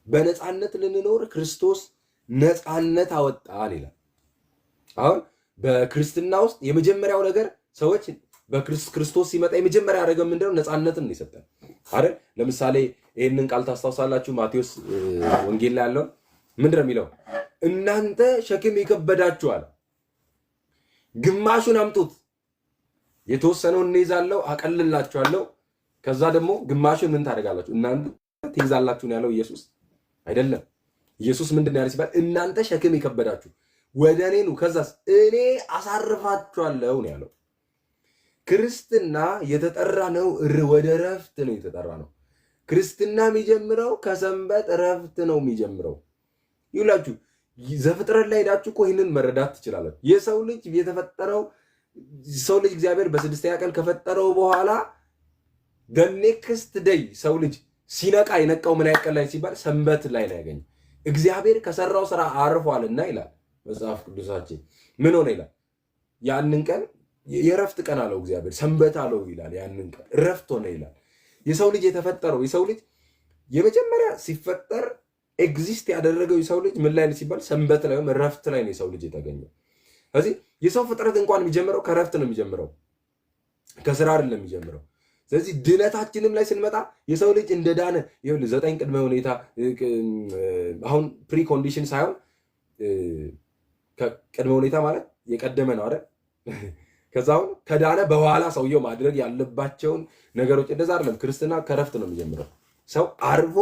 በነፃነት ልንኖር ክርስቶስ ነፃነት አወጣን ይላል። አሁን በክርስትና ውስጥ የመጀመሪያው ነገር ሰዎች በክርስቶስ ሲመጣ የመጀመሪያ ያደረገው ምንድነው? ነፃነትን ነው የሰጠን አይደል? ለምሳሌ ይሄንን ቃል ታስታውሳላችሁ። ማቴዎስ ወንጌል ላይ ያለው ምንድነው የሚለው? እናንተ ሸክም ይከበዳችኋል ግማሹን አምጡት፣ የተወሰነውን እንይዛለሁ አቀልላችኋለሁ፣ ከዛ ደግሞ ግማሹን ምን ታደርጋላችሁ እናንተ ትይዛላችሁ ነው ያለው ኢየሱስ አይደለም። ኢየሱስ ምንድን ነው ያለው ሲባል እናንተ ሸክም ይከበዳችሁ ወደ እኔ ኑ ከዛስ እኔ አሳርፋችኋለሁ ነው ያለው። ክርስትና የተጠራ ነው ወደ ረፍት ነው የተጠራ ነው። ክርስትና የሚጀምረው ከሰንበት ረፍት ነው የሚጀምረው። ይውላችሁ ዘፍጥረት ላይ ሄዳችሁ እኮ ይህንን መረዳት ትችላላችሁ። የሰው ልጅ የተፈጠረው ሰው ልጅ እግዚአብሔር በስድስተኛ ቀን ከፈጠረው በኋላ the next day ሰው ልጅ ሲነቃ የነቃው ምን ያቀል ላይ ሲባል ሰንበት ላይ ነው ያገኘው። እግዚአብሔር ከሰራው ስራ አርፏልና ይላል መጽሐፍ ቅዱሳችን። ምን ሆነ ይላል? ያንን ቀን የእረፍት ቀን አለው እግዚአብሔር፣ ሰንበት አለው ይላል። ያንን ቀን እረፍት ሆነ ይላል። የሰው ልጅ የተፈጠረው የሰው ልጅ የመጀመሪያ ሲፈጠር ኤግዚስት ያደረገው የሰው ልጅ ምን ላይ ሲባል ሰንበት ላይ ወይም እረፍት ላይ ነው የሰው ልጅ የተገኘው። ስለዚህ የሰው ፍጥረት እንኳን የሚጀምረው ከእረፍት ነው የሚጀምረው፣ ከስራ አይደለም የሚጀምረው። ስለዚህ ድነታችንም ላይ ስንመጣ የሰው ልጅ እንደዳነ ይኸውልህ 9 ቅድመ ሁኔታ አሁን ፕሪ ኮንዲሽን ሳይሆን ቅድመ ሁኔታ ማለት የቀደመ ነው አይደል? ከዛ አሁን ከዳነ በኋላ ሰውየው ማድረግ ያለባቸውን ነገሮች እንደዛ አይደለም። ክርስትና ከእረፍት ነው የሚጀምረው። ሰው አርፎ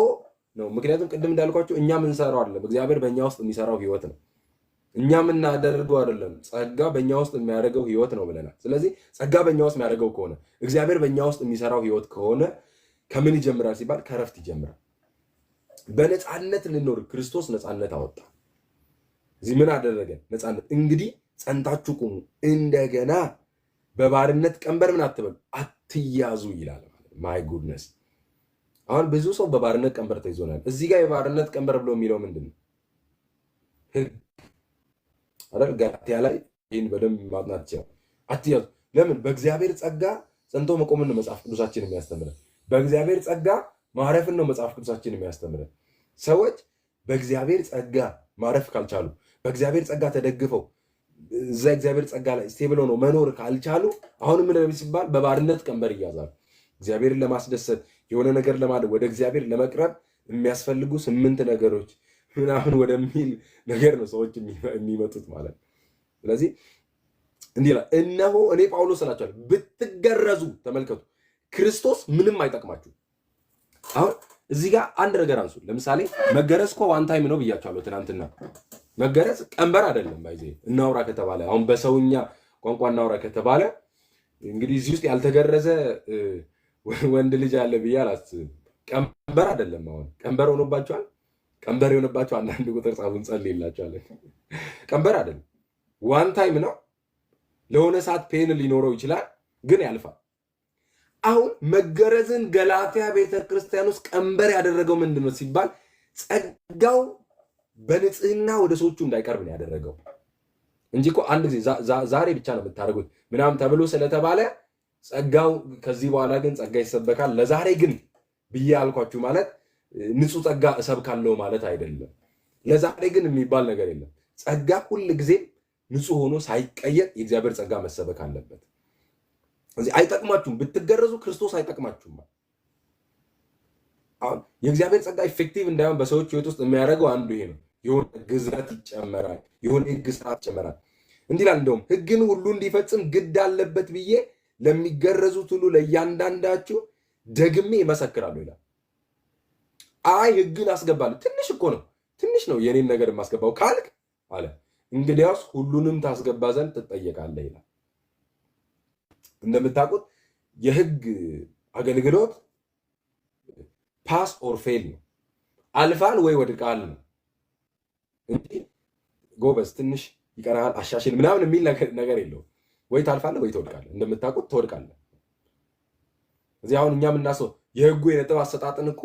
ነው። ምክንያቱም ቅድም እንዳልኳቸው እኛ የምንሰራው አይደለም፣ እግዚአብሔር በእኛ ውስጥ የሚሰራው ህይወት ነው። እኛ የምናደርገው አይደለም፣ ጸጋ በእኛ ውስጥ የሚያደርገው ህይወት ነው ብለናል። ስለዚህ ጸጋ በእኛ ውስጥ የሚያደርገው ከሆነ እግዚአብሔር በእኛ ውስጥ የሚሰራው ህይወት ከሆነ ከምን ይጀምራል ሲባል ከእረፍት ይጀምራል። በነፃነት ልንኖር ክርስቶስ ነፃነት አወጣ። እዚህ ምን አደረገ? ነፃነት። እንግዲህ ጸንታችሁ ቁሙ፣ እንደገና በባርነት ቀንበር ምን አትበሉ፣ አትያዙ ይላል። ማይ ጉድነስ። አሁን ብዙ ሰው በባርነት ቀንበር ተይዞናል። እዚህ ጋር የባርነት ቀንበር ብሎ የሚለው ምንድን ነው? አይደል? ገላትያ ላይ ይህን በደንብ ማጥናት ይችላል። አትያዙ። ለምን? በእግዚአብሔር ጸጋ ጸንቶ መቆምን ነው መጽሐፍ ቅዱሳችን የሚያስተምረን። በእግዚአብሔር ጸጋ ማረፍን ነው መጽሐፍ ቅዱሳችን የሚያስተምረን። ሰዎች በእግዚአብሔር ጸጋ ማረፍ ካልቻሉ፣ በእግዚአብሔር ጸጋ ተደግፈው እዛ እግዚአብሔር ጸጋ ላይ ስቴብል ሆነው መኖር ካልቻሉ አሁንም ምን ሲባል በባርነት ቀንበር ይያዛሉ። እግዚአብሔርን ለማስደሰት የሆነ ነገር ለማድረግ ወደ እግዚአብሔር ለመቅረብ የሚያስፈልጉ 8 ነገሮች ምናምን ወደሚል ነገር ነው ሰዎች የሚመጡት ማለት ነው። ስለዚህ እንዲህ ይላል፣ እነሆ እኔ ጳውሎስ እላችኋለሁ ብትገረዙ፣ ተመልከቱ፣ ክርስቶስ ምንም አይጠቅማችሁ። አሁን እዚህ ጋር አንድ ነገር አንሱ። ለምሳሌ መገረዝ እኮ ዋን ታይም ነው ብያችኋለሁ ትናንትና። መገረዝ ቀንበር አይደለም። ባይዜ እናውራ ከተባለ አሁን በሰውኛ ቋንቋ እናውራ ከተባለ እንግዲህ እዚህ ውስጥ ያልተገረዘ ወንድ ልጅ አለ ብዬ አላስብም። ቀንበር አይደለም። አሁን ቀንበር ሆኖባቸዋል። ቀንበር የሆነባቸው አንዳንድ ቁጥር ጻፉን ጸልይላቸዋለን። ቀንበር አይደለም፣ ዋን ታይም ነው። ለሆነ ሰዓት ፔን ሊኖረው ይችላል፣ ግን ያልፋል። አሁን መገረዝን ገላትያ ቤተክርስቲያን ውስጥ ቀንበር ያደረገው ምንድን ነው ሲባል ጸጋው በንጽህና ወደ ሰዎቹ እንዳይቀርብ ነው ያደረገው እንጂ እኮ አንድ ጊዜ ዛሬ ብቻ ነው የምታደርጉት ምናምን ተብሎ ስለተባለ ጸጋው ከዚህ በኋላ ግን ጸጋ ይሰበካል ለዛሬ ግን ብዬ አልኳችሁ ማለት ንጹህ ጸጋ እሰብካለሁ ማለት አይደለም። ለዛሬ ግን የሚባል ነገር የለም። ጸጋ ሁል ጊዜ ንጹህ ሆኖ ሳይቀየር የእግዚአብሔር ጸጋ መሰበክ አለበት። እዚህ አይጠቅማችሁም፣ ብትገረዙ ክርስቶስ አይጠቅማችሁም። አሁን የእግዚአብሔር ጸጋ ኢፌክቲቭ እንዳይሆን በሰዎች ህይወት ውስጥ የሚያደርገው አንዱ ይሄ ነው። የሆነ ግዝረት ይጨመራል፣ የሆነ ህግ ስርዓት ይጨመራል። እንዲህ ይላል፣ እንደውም ህግን ሁሉ እንዲፈጽም ግድ አለበት ብዬ ለሚገረዙት ሁሉ ለእያንዳንዳችሁ ደግሜ ይመሰክራለሁ ይላል። አይ ህግን አስገባለሁ፣ ትንሽ እኮ ነው፣ ትንሽ ነው የኔን ነገር የማስገባው ካልክ አለ እንግዲያውስ ሁሉንም ታስገባ ዘንድ ትጠየቃለህ ይላል። እንደምታውቁት የህግ አገልግሎት ፓስ ኦር ፌል ነው። አልፋል ወይ ወድቃል ነው እንጂ ጎበዝ ትንሽ ይቀራል አሻሽል ምናምን የሚል ነገር የለውም። ወይ ታልፋለህ ወይ ትወድቃለህ። እንደምታውቁት ትወድቃለህ። እዚህ አሁን እኛ የምናስበው የህጉ የነጥብ አሰጣጥን እኮ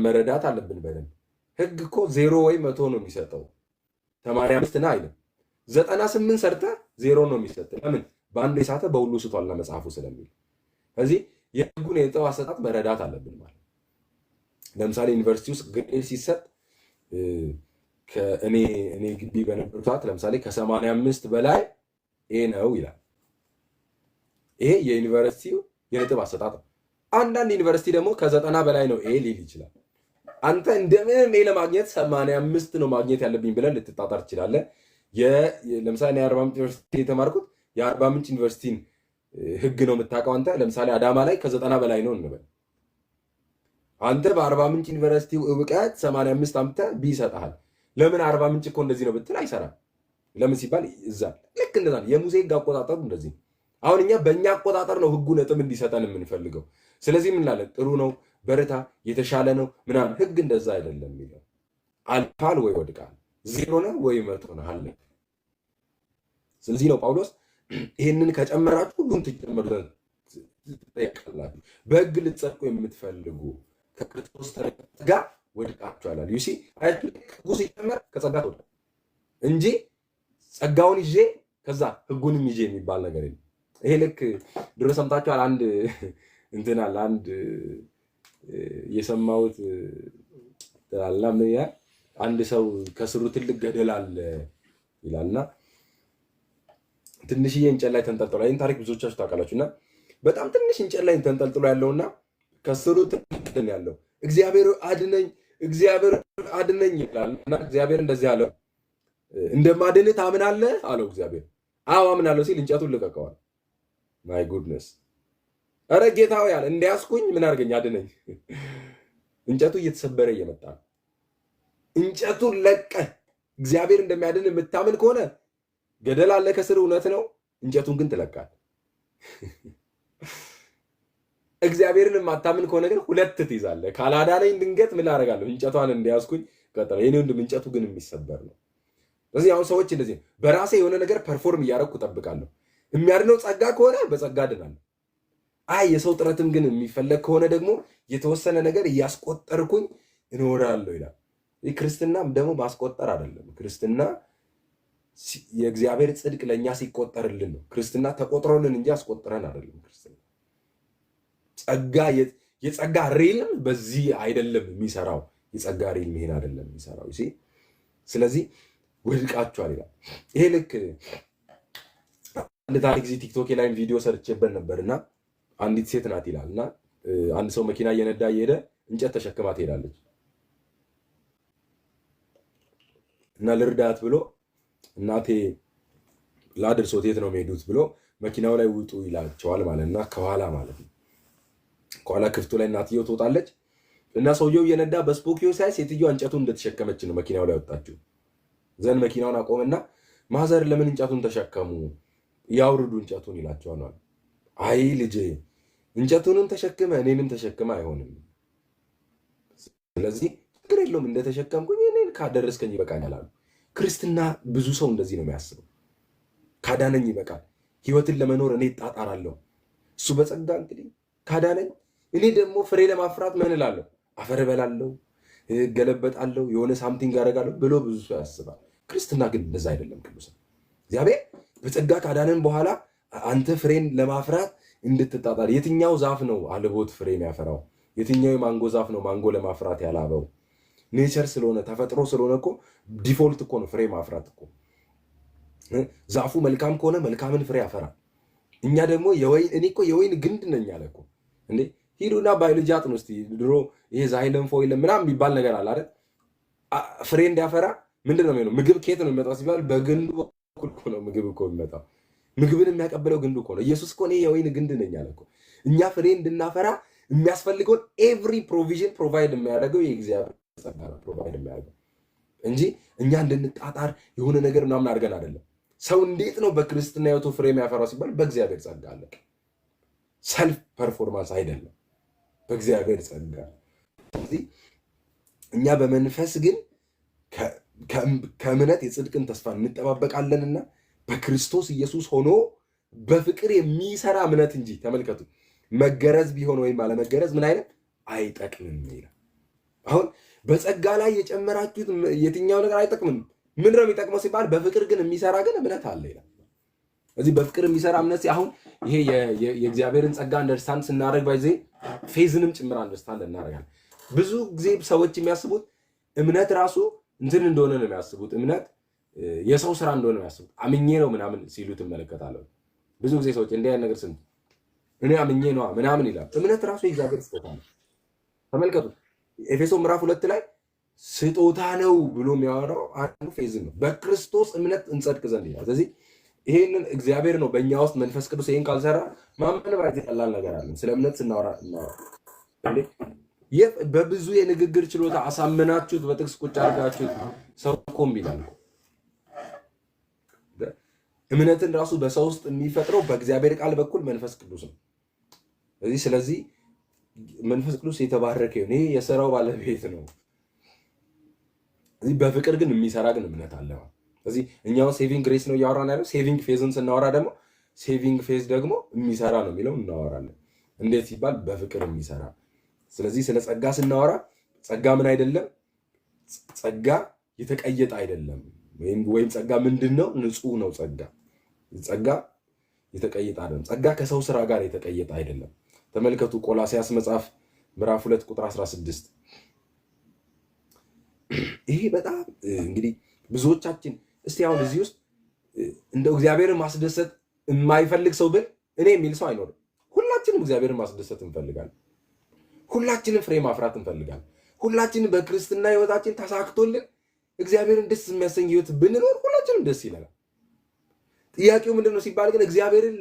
መረዳት አለብን በደንብ። ህግ እኮ 0 ወይ 100 ነው የሚሰጠው። 85 ና አይልም። 98 ሰርተህ 0 ነው የሚሰጠው። ለምን? በአንዱ የሳተ በሁሉ ስቷልና መጽሐፉ ስለሚል። ስለዚህ የህጉን የነጥብ አሰጣጥ መረዳት አለብን ማለት። ለምሳሌ ዩኒቨርሲቲ ውስጥ ግሬድ ሲሰጥ እኔ ግቢ በነበሩ ሰዓት ለምሳሌ ከ85 በላይ ኤ ነው ይላል። ይሄ የዩኒቨርሲቲው የነጥብ አሰጣጥ ነው። አንዳንድ ዩኒቨርሲቲ ደግሞ ከ90 በላይ ነው ኤ ሊል ይችላል። አንተ እንደምንም ኤ ለማግኘት 85 ነው ማግኘት ያለብኝ ብለን ልትጣጣር ትችላለህ። ለምሳሌ የአርባ ምንጭ ዩኒቨርሲቲ የተማርኩት የአርባ ምንጭ ዩኒቨርሲቲን ህግ ነው የምታውቀው አንተ። ለምሳሌ አዳማ ላይ ከ90 በላይ ነው እንበል። አንተ በአርባ ምንጭ ዩኒቨርሲቲ እውቀት 85 አምጥተህ ቢ ይሰጥሃል። ለምን አርባ ምንጭ እኮ እንደዚህ ነው ብትል አይሰራም። ለምን ሲባል እዛ ልክ እንደዛ ነው። የሙሴ ህግ አቆጣጠሩ እንደዚህ። አሁን እኛ በእኛ አቆጣጠር ነው ህጉ ነጥብ እንዲሰጠን የምንፈልገው። ስለዚህ ምን ላለን ጥሩ ነው በርታ የተሻለ ነው ምናምን። ህግ እንደዛ አይደለም የሚለው አልፋል ወይ ወድቃል፣ 0 ነው ወይ 100 ነው አለ። ስለዚህ ነው ጳውሎስ ይህንን ከጨመራችሁ ሁሉም ትጨመሩ ትጠየቃላችሁ። በህግ ልትጸድቁ የምትፈልጉ ከክርስቶስ ጋር ወድቃችኋል። ዩሲ ህጉ ሲጨመር ከጸጋ ተወደ እንጂ ጸጋውን ይዤ ከዛ ህጉንም ይዤ የሚባል ነገር የለም። ይሄ ልክ ድሮ ሰምታችኋል። አንድ እንትን አለ አንድ የሰማሁት ትላልና ምን ያ አንድ ሰው ከስሩ ትልቅ ገደል አለ ይላልና ትንሽዬ እንጨት ላይ ተንጠልጥሎ ይሄን ታሪክ ብዙዎቻችሁ ታውቃላችሁና በጣም ትንሽ እንጨት ላይ ተንጠልጥሎ ያለውና ከስሩ ትልቅ ያለው እግዚአብሔር አድነኝ ይላልና እግዚአብሔር እንደዚህ አለው እንደማድንህ ታምናለህ አለው እግዚአብሔር። አዎ አምናለሁ ሲል እንጨቱን ልቀቀዋል። ማይ ጉድነስ ኧረ ጌታ ሆይ ያለ እንዲያስኩኝ ምን አድርገኝ አድነኝ። እንጨቱ እየተሰበረ እየመጣ ነው። እንጨቱን ለቀህ እግዚአብሔር እንደሚያድን የምታምን ከሆነ ገደል አለ ከስር እውነት ነው። እንጨቱን ግን ትለቃል። እግዚአብሔርን የማታምን ከሆነ ግን ሁለት ትይዛለህ። ካላዳነኝ ድንገት ምን አደርጋለሁ? እንጨቷን እንዲያስኩኝ ቀጠለ። የኔ ወንድም እንጨቱ ግን የሚሰበር ነው። ስለዚህ አሁን ሰዎች እንደዚህ በራሴ የሆነ ነገር ፐርፎርም እያደረኩ እጠብቃለሁ። የሚያድነው ጸጋ ከሆነ በጸጋ ድናለሁ። አይ የሰው ጥረትም ግን የሚፈለግ ከሆነ ደግሞ የተወሰነ ነገር እያስቆጠርኩኝ እኖራለሁ ይላል። ይህ ክርስትና ደግሞ ማስቆጠር አይደለም። ክርስትና የእግዚአብሔር ጽድቅ ለእኛ ሲቆጠርልን ነው። ክርስትና ተቆጥሮልን እንጂ አስቆጥረን አይደለም። ክርስትና ጸጋ የጸጋ ሪልም በዚህ አይደለም የሚሰራው። የጸጋ ሪልም ይሄን አይደለም የሚሰራው። ስለዚህ ወድቃችኋል ይላል። ይሄ ልክ አንድ ታሪክ እዚህ ቲክቶክ ላይ ቪዲዮ ሰርቼበት ነበርና አንዲት ሴት ናት ይላል እና አንድ ሰው መኪና እየነዳ እየሄደ እንጨት ተሸክማ ትሄዳለች እና ልርዳት ብሎ እናቴ ላድርሶት የት ነው የሚሄዱት ብሎ መኪናው ላይ ውጡ ይላቸዋል ማለት እና ከኋላ ማለት ነው ከኋላ ክፍቱ ላይ እናትየው ትወጣለች እና ሰውየው እየነዳ በስፖኪዮ ሳይ ሴትዮዋ እንጨቱን እንደተሸከመች ነው መኪናው ላይ ወጣችው። ዘን መኪናውን አቆመና ማዘር ለምን እንጨቱን ተሸከሙ? ያውርዱ እንጨቱን ይላቸዋል። አይ ልጄ እንጨቱንም ተሸክመ እኔንም ተሸክመ አይሆንም። ስለዚህ ችግር የለውም እንደተሸከምኩኝ እኔን ካደረስከኝ ይበቃኛል አሉ። ክርስትና ብዙ ሰው እንደዚህ ነው የሚያስበው። ካዳነኝ ይበቃል፣ ህይወትን ለመኖር እኔ እጣጣራለሁ። እሱ በጸጋ እንግዲህ ካዳነኝ እኔ ደግሞ ፍሬ ለማፍራት ምን እላለሁ? አፈር እበላለሁ፣ እገለበጣለሁ፣ የሆነ ሳምቲንግ አደርጋለሁ ብሎ ብዙ ሰው ያስባል። ክርስትና ግን እንደዛ አይደለም። ቅዱሳን እግዚአብሔር በጸጋ ካዳነን በኋላ አንተ ፍሬን ለማፍራት እንድትጣጣር። የትኛው ዛፍ ነው አልቦት ፍሬ የሚያፈራው? የትኛው የማንጎ ዛፍ ነው ማንጎ ለማፍራት ያላበው? ኔቸር ስለሆነ ተፈጥሮ ስለሆነ እኮ ዲፎልት እኮ ነው ፍሬ ማፍራት እኮ። ዛፉ መልካም ከሆነ መልካምን ፍሬ ያፈራል። እኛ ደግሞ እኔ እኮ የወይን ግንድ ነኝ አለ እኮ እንዴ። ሂዱና ባዮሎጂ አጥኑ እስቲ። ድሮ ይሄ ዛይለም ፎይለም ምናምን የሚባል ነገር አለ አይደል? ፍሬ እንዲያፈራ ምንድን ነው የሚሆነው? ምግብ ከየት ነው የሚመጣው ሲባል በግንዱ በኩል እኮ ነው ምግብ እኮ የሚመጣው። ምግብን የሚያቀብለው ግንዱ እኮ ነው። ኢየሱስ እኮ እኔ የወይን ግንድ ነኝ አለ እኮ። እኛ ፍሬ እንድናፈራ የሚያስፈልገውን ኤቭሪ ፕሮቪዥን ፕሮቫይድ የሚያደርገው የእግዚአብሔር ጸጋ ነው ፕሮቫይድ የሚያደርገው እንጂ እኛ እንድንጣጣር የሆነ ነገር ምናምን አድርገን አይደለም። ሰው እንዴት ነው በክርስትና ህይወቱ ፍሬ የሚያፈራው ሲባል በእግዚአብሔር ጸጋ አለ። ሰልፍ ፐርፎርማንስ አይደለም፣ በእግዚአብሔር ጸጋ። ስለዚህ እኛ በመንፈስ ግን ከእምነት የጽድቅን ተስፋ እንጠባበቃለንና በክርስቶስ ኢየሱስ ሆኖ በፍቅር የሚሰራ እምነት እንጂ ተመልከቱ፣ መገረዝ ቢሆን ወይም አለመገረዝ ምን አይነት አይጠቅምም ይላል። አሁን በጸጋ ላይ የጨመራችሁት የትኛው ነገር አይጠቅምም። ምን ነው የሚጠቅመው ሲባል በፍቅር ግን የሚሰራ ግን እምነት አለ ይላል። እዚህ በፍቅር የሚሰራ እምነት አሁን ይሄ የእግዚአብሔርን ጸጋ አንደርስታንድ ስናደርግ ባይዜ ፌዝንም ጭምር አንደርስታንድ እናደርጋለን። ብዙ ጊዜ ሰዎች የሚያስቡት እምነት ራሱ እንትን እንደሆነ ነው የሚያስቡት። እምነት የሰው ስራ እንደሆነ ነው የሚያስቡት። አምኜ ነው ምናምን ሲሉ ትመለከታለሁ። ብዙ ጊዜ ሰዎች እንዲህ አይነት ነገር ስንት እኔ አምኜ ነው ምናምን ይላል። እምነት ራሱ የእግዚአብሔር ስጦታ ነው። ተመልከቱ ኤፌሶን ምዕራፍ 2 ላይ ስጦታ ነው ብሎ የሚያወራው አንዱ ፌዝ ነው። በክርስቶስ እምነት እንጸድቅ ዘንድ ይላል። ስለዚህ ይሄንን እግዚአብሔር ነው በእኛ ውስጥ መንፈስ ቅዱስ ይሄን ካልሰራ ማመን ባይዘ ቀላል ነገር አለን። ስለ እምነት ስናወራ በብዙ የንግግር ችሎታ አሳምናችሁት በጥቅስ ቁጭ አድርጋችሁት ሰው ቆም ይላል። እምነትን ራሱ በሰው ውስጥ የሚፈጥረው በእግዚአብሔር ቃል በኩል መንፈስ ቅዱስ ነው። ስለዚህ መንፈስ ቅዱስ የተባረከ ይሁን። ይሄ የሥራው ባለቤት ነው። በፍቅር ግን የሚሰራ ግን እምነት አለ። ስለዚህ እኛው ሴቪንግ ግሬስ ነው እያወራን ያለው። ሴቪንግ ፌዝን ስናወራ ደግሞ ሴቪንግ ፌዝ ደግሞ የሚሰራ ነው የሚለው እናወራለን። እንዴት ሲባል በፍቅር የሚሰራ። ስለዚህ ስለ ጸጋ ስናወራ ጸጋ ምን አይደለም? ጸጋ የተቀየጠ አይደለም። ወይም ጸጋ ምንድነው? ንጹህ ነው። ጸጋ የተቀየጠ አይደለም። ጸጋ ከሰው ስራ ጋር የተቀየጠ አይደለም። ተመልከቱ ቆላስይስ መጽሐፍ ምዕራፍ 2 ቁጥር 16። ይሄ በጣም እንግዲህ ብዙዎቻችን እስቲ አሁን እዚህ ውስጥ እንደው እግዚአብሔርን ማስደሰት የማይፈልግ ሰው ብል እኔ የሚል ሰው አይኖርም። ሁላችንም እግዚአብሔርን ማስደሰት እንፈልጋለን። ሁላችንም ፍሬ ማፍራት እንፈልጋለን። ሁላችንም በክርስትና ህይወታችን ተሳክቶልን እግዚአብሔርን ደስ የሚያሰኝ ህይወት ብንኖር ሁላችንም ደስ ይለናል። ጥያቄው ምንድነው ሲባል ግን እግዚአብሔርን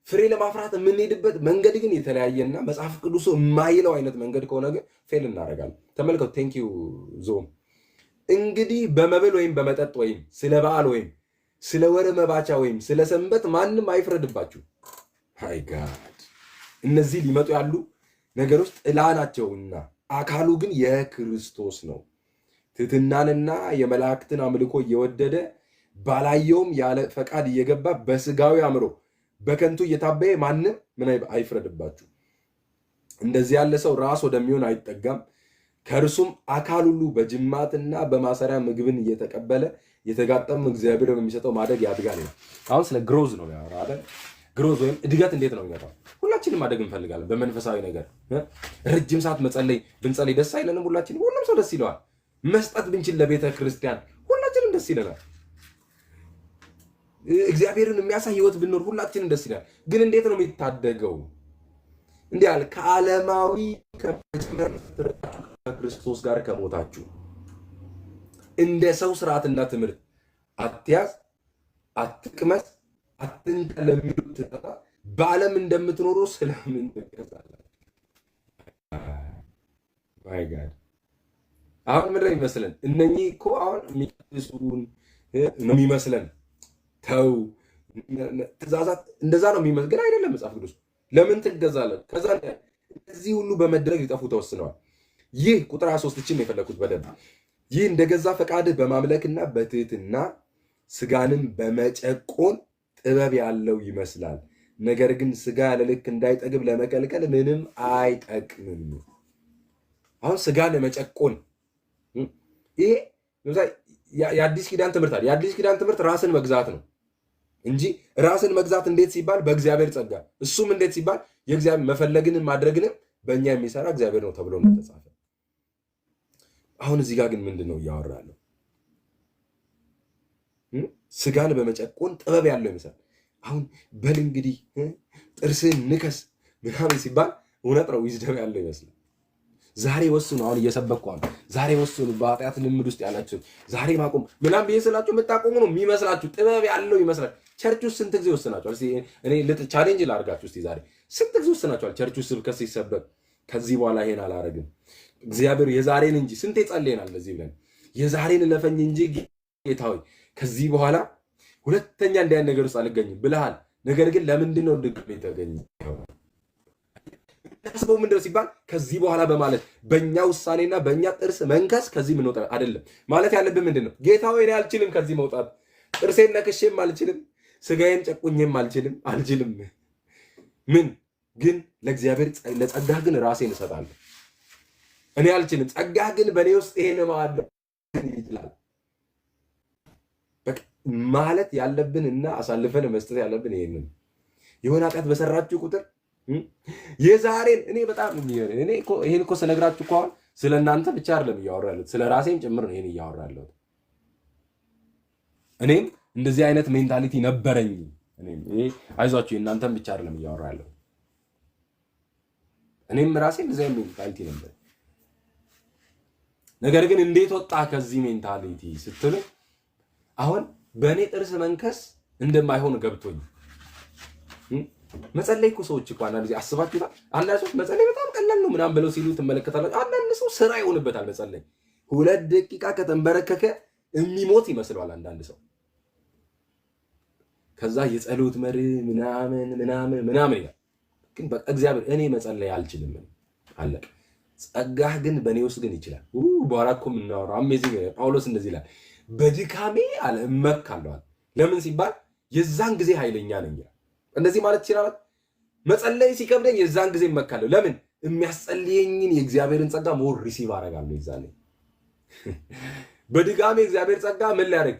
ፍሬ ለማፍራት የምንሄድበት መንገድ ግን የተለያየና መጽሐፍ ቅዱስ የማይለው አይነት መንገድ ከሆነ ግን ፌል እናደርጋለን። ተመልከቱ። ቴንክ ዩ ዞም። እንግዲህ በመብል ወይም በመጠጥ ወይም ስለ በዓል ወይም ስለ ወር መባቻ ወይም ስለ ሰንበት ማንም አይፍረድባችሁ። ሃይ ጋድ እነዚህ ሊመጡ ያሉ ነገሮች ጥላ ናቸውና አካሉ ግን የክርስቶስ ነው። ትሕትናንና የመላእክትን አምልኮ እየወደደ ባላየውም ያለ ፈቃድ እየገባ በስጋዊ አእምሮ በከንቱ እየታበየ ማንም ምን አይፍረድባችሁ። እንደዚህ ያለ ሰው ራስ ወደሚሆን አይጠጋም፣ ከእርሱም አካል ሁሉ በጅማትና በማሰሪያ ምግብን እየተቀበለ የተጋጠመ እግዚአብሔር በሚሰጠው ማደግ ያድጋል። አሁን ስለ ግሮዝ ነው ያወራው አይደል? ግሮዝ ወይም እድገት እንዴት ነው የሚመጣው? ሁላችንም ማደግ እንፈልጋለን በመንፈሳዊ ነገር። ረጅም ሰዓት ብንጸልይ ደስ አይለንም? ሁላችንም፣ ሁሉም ሰው ደስ ይለዋል። መስጠት ብንችል ለቤተ ክርስቲያን ሁላችንም ደስ ይለናል። እግዚአብሔርን የሚያሳይ ህይወት ብንኖር ሁላችንም ደስ ይላል። ግን እንዴት ነው የሚታደገው? እንዲህ አለ፣ ከዓለማዊ ከክርስቶስ ጋር ከሞታችሁ እንደ ሰው ስርዓትና ትምህርት አትያዝ፣ አትቅመስ፣ አትንካ ለሚሉት በዓለም እንደምትኖሩ ስለምን ትገዛላችሁ? ማይ ጋድ አሁን ምንድን ነው የሚመስለን? እነኚህ እኮ አሁን የሚቀድሱን ነው የሚመስለን። ተው ትእዛዛት እንደዛ ነው የሚመስል፣ ግን አይደለም። መጽሐፍ ቅዱስ ለምን ትገዛለን? ከዛ እነዚህ ሁሉ በመደረግ ሊጠፉ ተወስነዋል። ይህ ቁጥር 23 እችን የፈለኩት በደንብ ይህ እንደገዛ ፈቃድህ በማምለክና በትህትና ስጋንም በመጨቆን ጥበብ ያለው ይመስላል። ነገር ግን ስጋ ያለ ልክ እንዳይጠግብ ለመከልከል ምንም አይጠቅምም። አሁን ስጋን መጨቆን ይሄ የአዲስ ኪዳን ትምህርት አለ። የአዲስ ኪዳን ትምህርት ራስን መግዛት ነው እንጂ ራስን መግዛት እንዴት ሲባል በእግዚአብሔር ጸጋ፣ እሱም እንዴት ሲባል የእግዚአብሔር መፈለግንም ማድረግንም በእኛ የሚሰራ እግዚአብሔር ነው ተብሎ ነው ተጻፈ። አሁን እዚህ ጋር ግን ምንድን ነው እያወራለሁ? ስጋን በመጨቆን ጥበብ ያለው ይመስላል። አሁን በል እንግዲህ ጥርስን ንከስ ምናምን ሲባል እውነት ነው ዊዝደም ያለው ይመስላል። ዛሬ ወስኑ። አሁን እየሰበኩ ነው። ዛሬ ወስኑ። በኃጢአት ልምድ ውስጥ ያላችሁ ዛሬ ማቆም ምናምን ብዬ ስላችሁ የምታቆሙ ነው የሚመስላችሁ። ጥበብ ያለው ይመስላል። ቸርች ውስጥ ስንት ጊዜ ወስናችኋል? እኔ ቻሌንጅ ላድርጋችሁ እስቲ ዛሬ ስንት ጊዜ ወስናችኋል? ቸርች ውስጥ ስብከት ሲሰበክ ከዚህ በኋላ ይሄን አላረግም እግዚአብሔር የዛሬን እንጂ ስንቴ ጸልየናል ለዚህ ብለን የዛሬን ለፈኝ እንጂ ጌታ ሆይ ከዚህ በኋላ ሁለተኛ እንዲህ አይነት ነገር ውስጥ አልገኝም ብለሃል። ነገር ግን ለምንድን ነው ድግም የተገኘ ታስበው ምንድነው ሲባል ከዚህ በኋላ በማለት በእኛ ውሳኔና በእኛ ጥርስ መንከስ ከዚህ ምን ወጣ አይደለም ማለት ያለብን ምንድን ነው? ጌታ ሆይ እኔ አልችልም ከዚህ መውጣት፣ ጥርሴን ነክሼም አልችልም፣ ስጋዬን ጨቁኜም አልችልም። ምን ግን ለእግዚአብሔር ለጸጋህ ግን ራሴን እሰጣለሁ። እኔ አልችልም፣ ጸጋህ ግን በእኔ ውስጥ ይሄን ማድረግ ይችላል። በቃ ማለት ያለብን እና አሳልፈን መስጠት ያለብን ይሄንን የሆነ ኃጢአት በሰራችሁ ቁጥር የዛሬን እኔ በጣም እኔ ይሄን እኮ ስነግራችሁ እኮ አሁን ስለ እናንተ ብቻ አይደለም እያወራለሁ፣ ስለ ራሴም ጭምር ነው ይሄን እያወራለሁ። እኔም እንደዚህ አይነት ሜንታሊቲ ነበረኝ። እኔም አይዟችሁ እናንተም ብቻ አይደለም እያወራለሁ። እኔም ራሴ እንደዚህ አይነት ሜንታሊቲ ነበር። ነገር ግን እንዴት ወጣ ከዚህ ሜንታሊቲ ስትሉ አሁን በእኔ ጥርስ መንከስ እንደማይሆን ገብቶኝ መጸለይ እኮ ሰዎች እኮ አንዳንድ ጊዜ አስባችሁታል? አንዳንድ ሰዎች መጸለይ በጣም ቀላል ነው ምናምን ብለው ሲሉ ትመለከታላችሁ። አንዳንድ ሰው ስራ ይሆንበታል መጸለይ። 2 ደቂቃ ከተንበረከከ የሚሞት ይመስለዋል አንዳንድ ሰው። ከዛ የጸሎት መሪ ምናምን ይላል። ግን በቃ እግዚአብሔር እኔ መጸለይ አልችልም አለቀ። ጸጋህ ግን በእኔ ውስጥ ግን ይችላል። በኋላ እኮ የምናወራው አሜዚንግ ጳውሎስ እንደዚህ ይላል፣ በድካሜ አለ እመካለሁ። ለምን ሲባል የዛን ጊዜ ኃይለኛ ነኝ። እንደዚህ ማለት ይችላል። መጸለይ ሲከብደኝ የዛን ጊዜ እመካለሁ። ለምን? የሚያስጸልየኝን የእግዚአብሔርን ጸጋ ሞር ሪሲቭ አደርጋለሁ። ይዛኔ በድጋሚ እግዚአብሔር ጸጋ ምን ሊያደርግ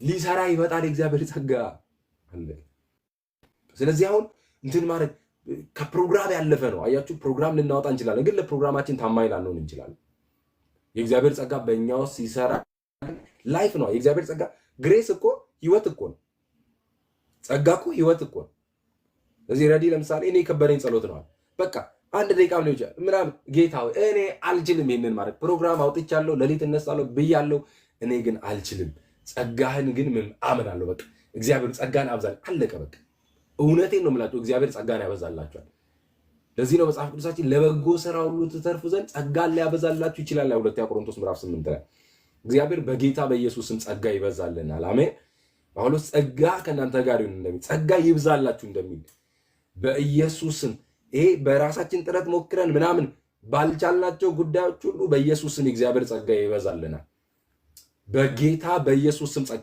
ሊሰራ ይመጣል። የእግዚአብሔር ጸጋ አለ። ስለዚህ አሁን እንትን ማድረግ ከፕሮግራም ያለፈ ነው። አያችሁ፣ ፕሮግራም ልናወጣ እንችላለን፣ ግን ለፕሮግራማችን ታማኝ ላንሆን እንችላለን። የእግዚአብሔር ጸጋ በእኛ ውስጥ ሲሰራ ላይፍ ነው። የእግዚአብሔር ጸጋ ግሬስ እኮ ህይወት እኮ ነው። ጸጋ እኮ ህይወት እኮ ነው። ስለዚህ ረዲ ለምሳሌ እኔ የከበደኝ ጸሎት ነው። በቃ አንድ ደቂቃ ነው ይችላል ምናምን ጌታ እኔ አልችልም ይሄንን ማድረግ። ፕሮግራም አውጥቻለሁ፣ ሌሊት እነሳለሁ ብያለሁ፣ እኔ ግን አልችልም። ጸጋህን ግን ምን አምናለሁ። በቃ እግዚአብሔር ጸጋን አብዛል። አለቀ በቃ። እውነቴን ነው የምላችሁ፣ እግዚአብሔር ጸጋን ያበዛላችኋል። ለዚህ ነው መጽሐፍ ቅዱሳችን ለበጎ ስራ ሁሉ ትተርፉ ዘንድ ጸጋን ሊያበዛላችሁ ይችላል። ሁለተኛ ቆሮንቶስ ምዕራፍ 8 ላይ እግዚአብሔር በጌታ በኢየሱስ ስም ጸጋ ይበዛልናል። አሜን። ጳውሎስ ጸጋ ከእናንተ ጋር ይሁን እንደሚል ጸጋ ይብዛላችሁ እንደሚል በኢየሱስ ስም ይሄ በራሳችን ጥረት ሞክረን ምናምን ባልቻልናቸው ጉዳዮች ሁሉ በኢየሱስ ስም እግዚአብሔር ጸጋ ይበዛልናል። በጌታ በኢየሱስ ስም ጸጋ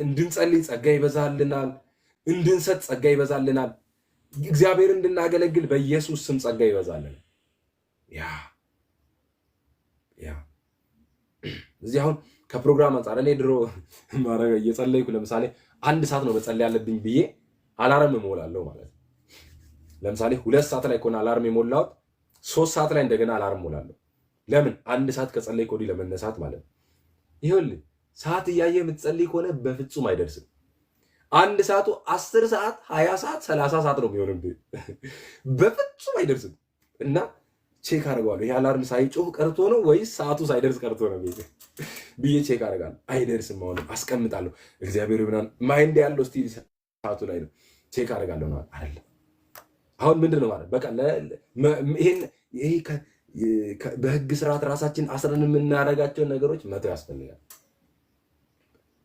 እንድንጸልይ ጸጋ ይበዛልናል። እንድንሰጥ ጸጋ ይበዛልናል። እግዚአብሔር እንድናገለግል በኢየሱስ ስም ጸጋ ይበዛልናል። ያ እዚህ አሁን ከፕሮግራም አንጻር እኔ ድሮ ማረጋ እየጸለይኩ ለምሳሌ 1 ሰዓት ነው መጸለይ ያለብኝ ብዬ አላርም እሞላለሁ ማለት ነው። ለምሳሌ 2 ሰዓት ላይ ከሆነ አላርም የሞላሁት 3 ሰዓት ላይ እንደገና አላርም እሞላለሁ። ለምን? 1 ሰዓት ከጸለይ ኮዲ ለመነሳት ማለት ነው። ይኸውልህ ሰዓት እያየ የምትጸልይ ከሆነ በፍጹም አይደርስም። 1 ሰዓቱ 10 ሰዓት 20 ሰዓት 30 ሰዓት ነው የሚሆንብህ። በፍጹም አይደርስም። እና ቼክ አደርገዋለሁ። ይሄ አላርም ሳይጮህ ቀርቶ ነው ወይስ ሰዓቱ ሳይደርስ ቀርቶ ነው ብዬ ቼክ አደርጋለሁ። አይደርስም አሁንም አስቀምጣለሁ። እግዚአብሔር ምናምን ማይንድ ያለው ስቲል ሰዓቱ ላይ ነው። ቼክ አደርጋለሁ ነው አይደለም። አሁን ምንድን ነው ማለት በቃ ይሄ በህግ ስርዓት ራሳችን አስረን የምናደርጋቸውን ነገሮች መተው ያስፈልጋል።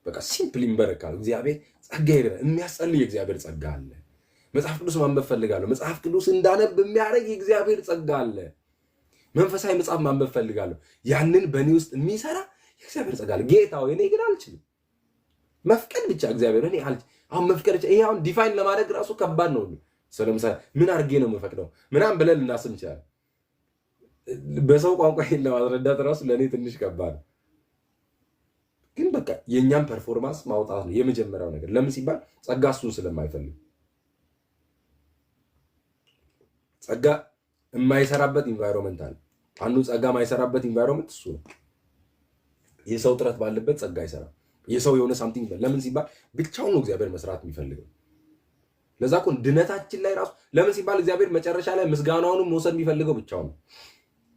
በቃ ሲምፕሊ እንበረካል። እግዚአብሔር ጸጋ ይደረግ። የሚያስጸልይ የእግዚአብሔር ጸጋ አለ። መጽሐፍ ቅዱስ ማንበብ ፈልጋለሁ። መጽሐፍ ቅዱስ እንዳነብ የሚያደርግ የእግዚአብሔር ጸጋ አለ። መንፈሳዊ መጽሐፍ ማንበብ ፈልጋለሁ። ያንን በእኔ ውስጥ የሚሰራ የእግዚአብሔር ጸጋ አለ። ጌታ ሆይ እኔ ግን አልችልም። መፍቀድ ብቻ እግዚአብሔር እኔ አሁን መፍቀድ ብቻ ይሄ አሁን ዲፋይን ለማድረግ ራሱ ከባድ ነው። ስለምሳሌ ምን አድርጌ ነው የምፈቅደው ምናምን ብለን ልናስብ እንችላለን። በሰው ቋንቋ ይሄን ለማስረዳት ራሱ ለእኔ ትንሽ ከባድ ነው። ግን በቃ የእኛም ፐርፎርማንስ ማውጣት ነው የመጀመሪያው ነገር። ለምን ሲባል ጸጋ እሱን ስለማይፈልግ። ጸጋ የማይሰራበት ኢንቫይሮንመንት አለ። አንዱ ጸጋ የማይሰራበት ኢንቫይሮንመንት እሱ ነው። የሰው ጥረት ባለበት ጸጋ አይሰራም። የሰው የሆነ ሳምቲንግ ለምን ሲባል ብቻውን ነው እግዚአብሔር መስራት የሚፈልገው። ለዛ እኮ ድነታችን ላይ ራሱ ለምን ሲባል እግዚአብሔር መጨረሻ ላይ ምስጋናውንም መውሰድ የሚፈልገው ብቻውን ነው።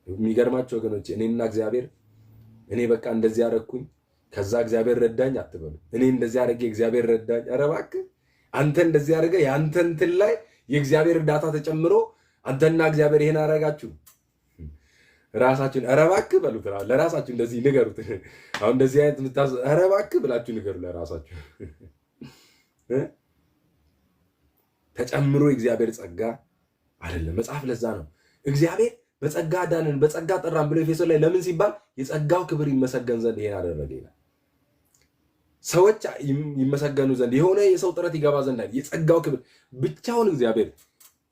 የሚገርማቸው ወገኖች እኔና እግዚአብሔር እኔ በቃ እንደዚህ አደረኩኝ ከዛ እግዚአብሔር ረዳኝ አትበሉ። እኔ እንደዚህ አደረገ እግዚአብሔር ረዳኝ። ኧረ እባክህ አንተ እንደዚህ አደረገ ያንተ እንትን ላይ የእግዚአብሔር እርዳታ ተጨምሮ አንተና እግዚአብሔር ይሄን አደረጋችሁ ራሳችሁን ኧረ እባክህ በሉት። ለራሳችሁ እንደዚህ ንገሩት። አሁን እንደዚህ አይነት ኧረ እባክህ ብላችሁ ንገሩ ለራሳችሁ። ተጨምሮ የእግዚአብሔር ጸጋ አይደለም መጽሐፍ። ለዛ ነው እግዚአብሔር በጸጋ ዳንን በጸጋ ጠራን ብሎ ኤፌሶን ላይ ለምን ሲባል የጸጋው ክብር ይመሰገን ዘንድ ይሄን አደረገ ይላል። ሰዎች ይመሰገኑ ዘንድ የሆነ የሰው ጥረት ይገባ ዘንድ አይደል። የጸጋው ክብር ብቻውን እግዚአብሔር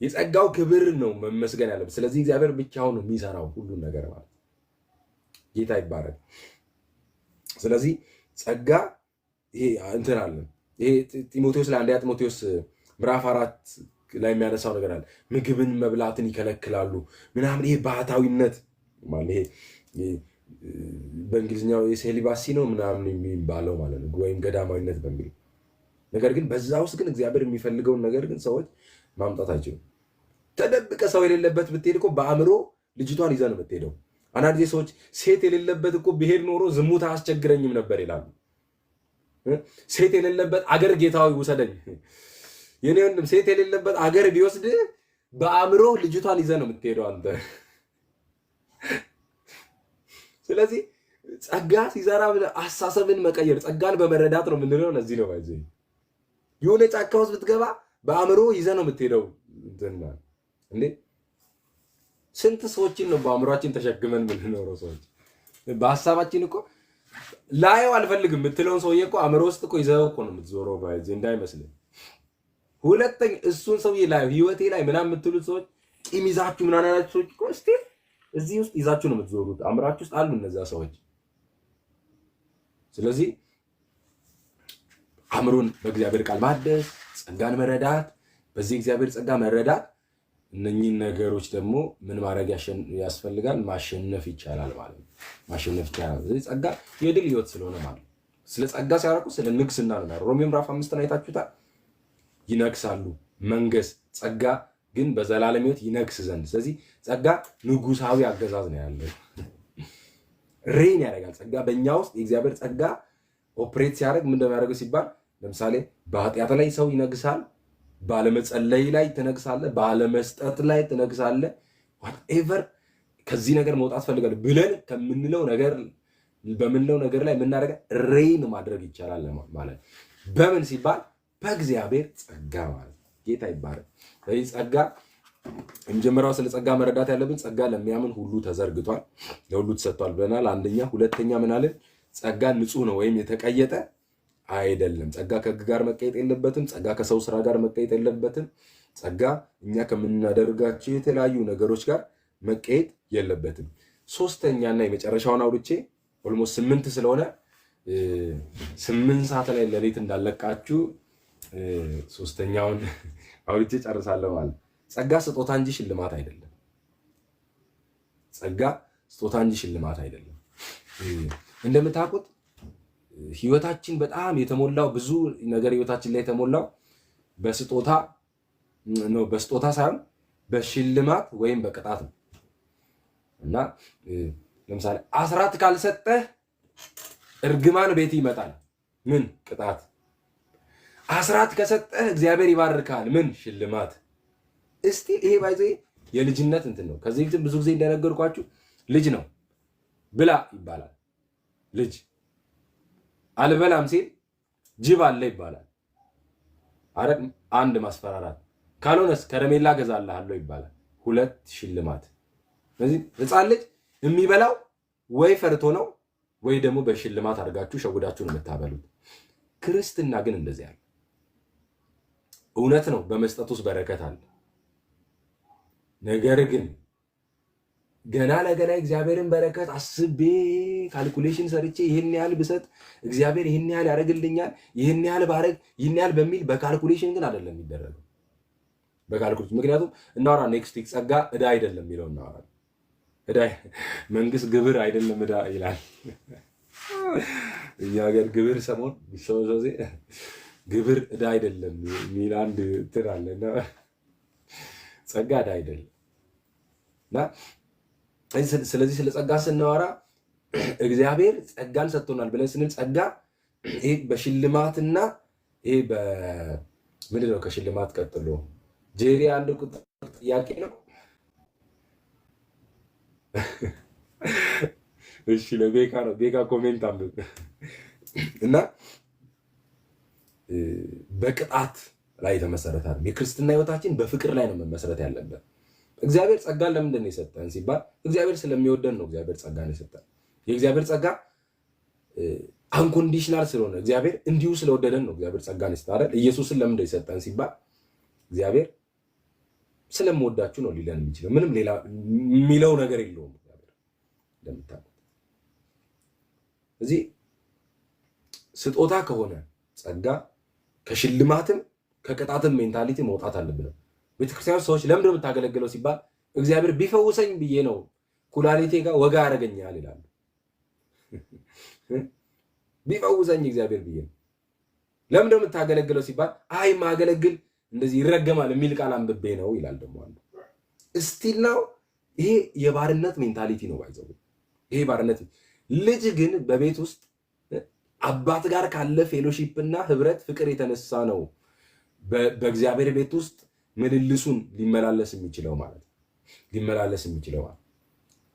የጸጋው ክብር ነው መመስገን ያለበት። ስለዚህ እግዚአብሔር ብቻውን ነው የሚሰራው ሁሉን ነገር ማለት ጌታ ይባረክ። ስለዚህ ጸጋ ይሄ እንትን አለ። ይሄ ጢሞቴዎስ ላይ አንደኛ ጢሞቴዎስ ምዕራፍ 4 ላይ የሚያነሳው ነገር አለ። ምግብን መብላትን ይከለክላሉ ምናምን። ይሄ ባህታዊነት ማለት ይሄ በእንግሊዝኛው የሴሊባሲ ነው ምናምን የሚባለው ማለት ነው፣ ወይም ገዳማዊነት በሚል ነገር። ግን በዛ ውስጥ ግን እግዚአብሔር የሚፈልገውን ነገር ግን ሰዎች ማምጣት አይችሉም። ተደብቀ ሰው የሌለበት ብትሄድ እኮ በአእምሮ ልጅቷን ይዘህ ነው የምትሄደው። አንዳንድ ጊዜ ሰዎች ሴት የሌለበት እኮ ብሄድ ኖሮ ዝሙት አያስቸግረኝም ነበር ይላሉ። ሴት የሌለበት አገር ጌታዊ ውሰደኝ። የኔ ወንድም ሴት የሌለበት አገር ቢወስድ በአእምሮ ልጅቷን ይዘህ ነው የምትሄደው አንተ። ስለዚህ ጸጋ ሲሰራ አሳሰብን መቀየር ጸጋን በመረዳት ነው የምንለው። ለዚህ ነው ባይዘ የሆነ ጫካ ውስጥ ብትገባ በአእምሮ ይዘህ ነው የምትሄደው እንዴ። ስንት ሰዎችን ነው በአእምሯችን ተሸክመን የምንኖረው? ሰዎች በሀሳባችን እኮ ላየው አልፈልግም የምትለውን ሰውዬ እኮ አእምሮ ውስጥ እኮ ይዘው እኮ ነው የምትዞረው ባይዘ እንዳይመስልህ። ሁለተኛ እሱን ሰውዬ ላይ ህይወቴ ላይ ምናምን የምትሉት ሰዎች ቂም ይዛችሁ ምናምን ያላችሁ ሰዎች እኮ እስቲ እዚህ ውስጥ ይዛችሁ ነው የምትዞሩት። አእምሯችሁ ውስጥ አሉ እነዛ ሰዎች። ስለዚህ አእምሮን በእግዚአብሔር ቃል ማደስ፣ ጸጋን መረዳት፣ በዚህ እግዚአብሔር ጸጋ መረዳት፣ እነኚህን ነገሮች ደግሞ ምን ማድረግ ያስፈልጋል? ማሸነፍ ይቻላል ማለት ነው። ማሸነፍ ይቻላል። ስለዚህ ጸጋ የድል ህይወት ስለሆነ ማለት ነው። ስለ ጸጋ ሲያረቁ ስለ ንግስና ነው። ሮሜ ምዕራፍ 5 አይታችሁታል። ይነግሳሉ፣ መንገስ፣ ጸጋ ግን በዘላለም ህይወት ይነግስ ዘንድ። ስለዚህ ጸጋ ንጉሳዊ አገዛዝ ነው ያለው። ሬን ያደርጋል ጸጋ በእኛ ውስጥ። የእግዚአብሔር ጸጋ ኦፕሬት ሲያደርግ ምን እንደሚያደርገው ሲባል ለምሳሌ በኃጢአት ላይ ሰው ይነግሳል፣ ባለመጸለይ ላይ ትነግሳለህ፣ ባለመስጠት ላይ ትነግሳለህ። ዋትኤቨር ከዚህ ነገር መውጣት ፈልጋለሁ ብለን በምንለው ነገር ላይ የምናደርገው ሬን ማድረግ ይቻላል ማለት በምን ሲባል በእግዚአብሔር ጸጋ ማለት ጌታ ይባረክ። ስለዚህ ጸጋ የመጀመሪያው ስለ ጸጋ መረዳት ያለብን ጸጋ ለሚያምን ሁሉ ተዘርግቷል፣ ለሁሉ ተሰጥቷል ብለናል። አንደኛ። ሁለተኛ ምን አለን? ጸጋ ንጹህ ነው ወይም የተቀየጠ አይደለም። ጸጋ ከሕግ ጋር መቀየጥ የለበትም። ጸጋ ከሰው ስራ ጋር መቀየጥ የለበትም። ጸጋ እኛ ከምናደርጋቸው የተለያዩ ነገሮች ጋር መቀየጥ የለበትም። ሶስተኛና የመጨረሻውን አውርቼ ኦልሞስት 8 ስለሆነ 8 ሰዓት ላይ ሌሊት እንዳለቃችሁ ሶስተኛውን አውርቼ ጨርሳለሁ ማለት። ጸጋ ስጦታ እንጂ ሽልማት አይደለም። ጸጋ ስጦታ እንጂ ሽልማት አይደለም። እንደምታውቁት ህይወታችን በጣም የተሞላው ብዙ ነገር ህይወታችን ላይ የተሞላው በስጦታ ነው። በስጦታ ሳይሆን በሽልማት ወይም በቅጣት ነው። እና ለምሳሌ አስራት ካልሰጠህ እርግማን ቤት ይመጣል። ምን? ቅጣት። አስራት ከሰጠህ እግዚአብሔር ይባርካል። ምን? ሽልማት። እስቲ ይሄ ባይዘ የልጅነት እንትን ነው። ከዚህ በፊት ብዙ ጊዜ እንደነገርኳችሁ ልጅ ነው ብላ ይባላል። ልጅ አልበላም ሲል ጅብ አለ ይባላል። አረ አንድ ማስፈራራት። ካልሆነስ ከረሜላ ገዛልሃለሁ ይባላል። 2 ሽልማት። ስለዚህ ሕፃን ልጅ የሚበላው ወይ ፈርቶ ነው ወይ ደግሞ በሽልማት አድርጋችሁ ሸውዳችሁ ነው የምታበሉት። ክርስትና ግን እንደዚህ ያለ እውነት ነው። በመስጠት ውስጥ በረከት አለ። ነገር ግን ገና ለገና እግዚአብሔርን በረከት አስቤ ካልኩሌሽን ሰርቼ ይህን ያህል ብሰጥ እግዚአብሔር ይህን ያህል ያደርግልኛል፣ ይህን ያህል ባረግ ይህን ያህል በሚል በካልኩሌሽን ግን አይደለም የሚደረገው። በካልኩሌሽን ምክንያቱም እናወራ ኔክስት ዊክ ጸጋ ዕዳ አይደለም የሚለው እናወራ። ዕዳ መንግስት ግብር አይደለም ዕዳ ይላል። እኛ ሀገር ግብር ሰሞን ቢሰውዘዜ ግብር ዕዳ አይደለም የሚል አንድ እንትን አለና ጸጋ ዕዳ አይደለም። እና ስለዚህ ስለ ጸጋ ስናወራ እግዚአብሔር ጸጋን ሰጥቶናል ብለን ስንል ጸጋ ይሄ በሽልማትና ይሄ ምንድን ነው? ከሽልማት ቀጥሎ ጄሪ አንድ ቁጥር ጥያቄ ነው። እሺ ለቤካ ነው። ቤካ ኮሜንት አንብብ እና በቅጣት ላይ የተመሰረተ አይደለም። የክርስትና ህይወታችን በፍቅር ላይ ነው መመስረት ያለበት። እግዚአብሔር ጸጋን ለምንድን ነው የሰጠን ሲባል እግዚአብሔር ስለሚወደን ነው። እግዚአብሔር ጸጋን የሰጠን የእግዚአብሔር ጸጋ አንኮንዲሽናል ስለሆነ እግዚአብሔር እንዲሁ ስለወደደን ነው እግዚአብሔር ጸጋን የሰጠን። ኢየሱስን ለምንድን ነው የሰጠን ሲባል እግዚአብሔር ስለምወዳችሁ ነው ሊለን የሚችለው። ምንም ሌላ የሚለው ነገር የለውም እግዚአብሔር እንደምታውቁት። እዚህ ስጦታ ከሆነ ጸጋ ከሽልማትም ከቅጣትም ሜንታሊቲ መውጣት አለብን። ቤተክርስቲያን ሰዎች ለምንድን ነው የምታገለግለው ሲባል እግዚአብሔር ቢፈውሰኝ ብዬ ነው፣ ኩላሊቴ ጋር ወጋ ያደርገኛል ይላሉ። ቢፈውሰኝ እግዚአብሔር ብዬ ነው። ለምንድን ነው የምታገለግለው ሲባል አይ ማገለግል እንደዚህ ይረገማል የሚል ቃል አንብቤ ነው ይላል። ደግሞ አንዱ እስቲል ነው ይሄ የባርነት ሜንታሊቲ ነው ባይዘው። ይሄ ባርነት ልጅ ግን በቤት ውስጥ አባት ጋር ካለ ፌሎሺፕ እና ህብረት ፍቅር የተነሳ ነው በእግዚአብሔር ቤት ውስጥ ምልልሱን ሊመላለስ የሚችለው ማለት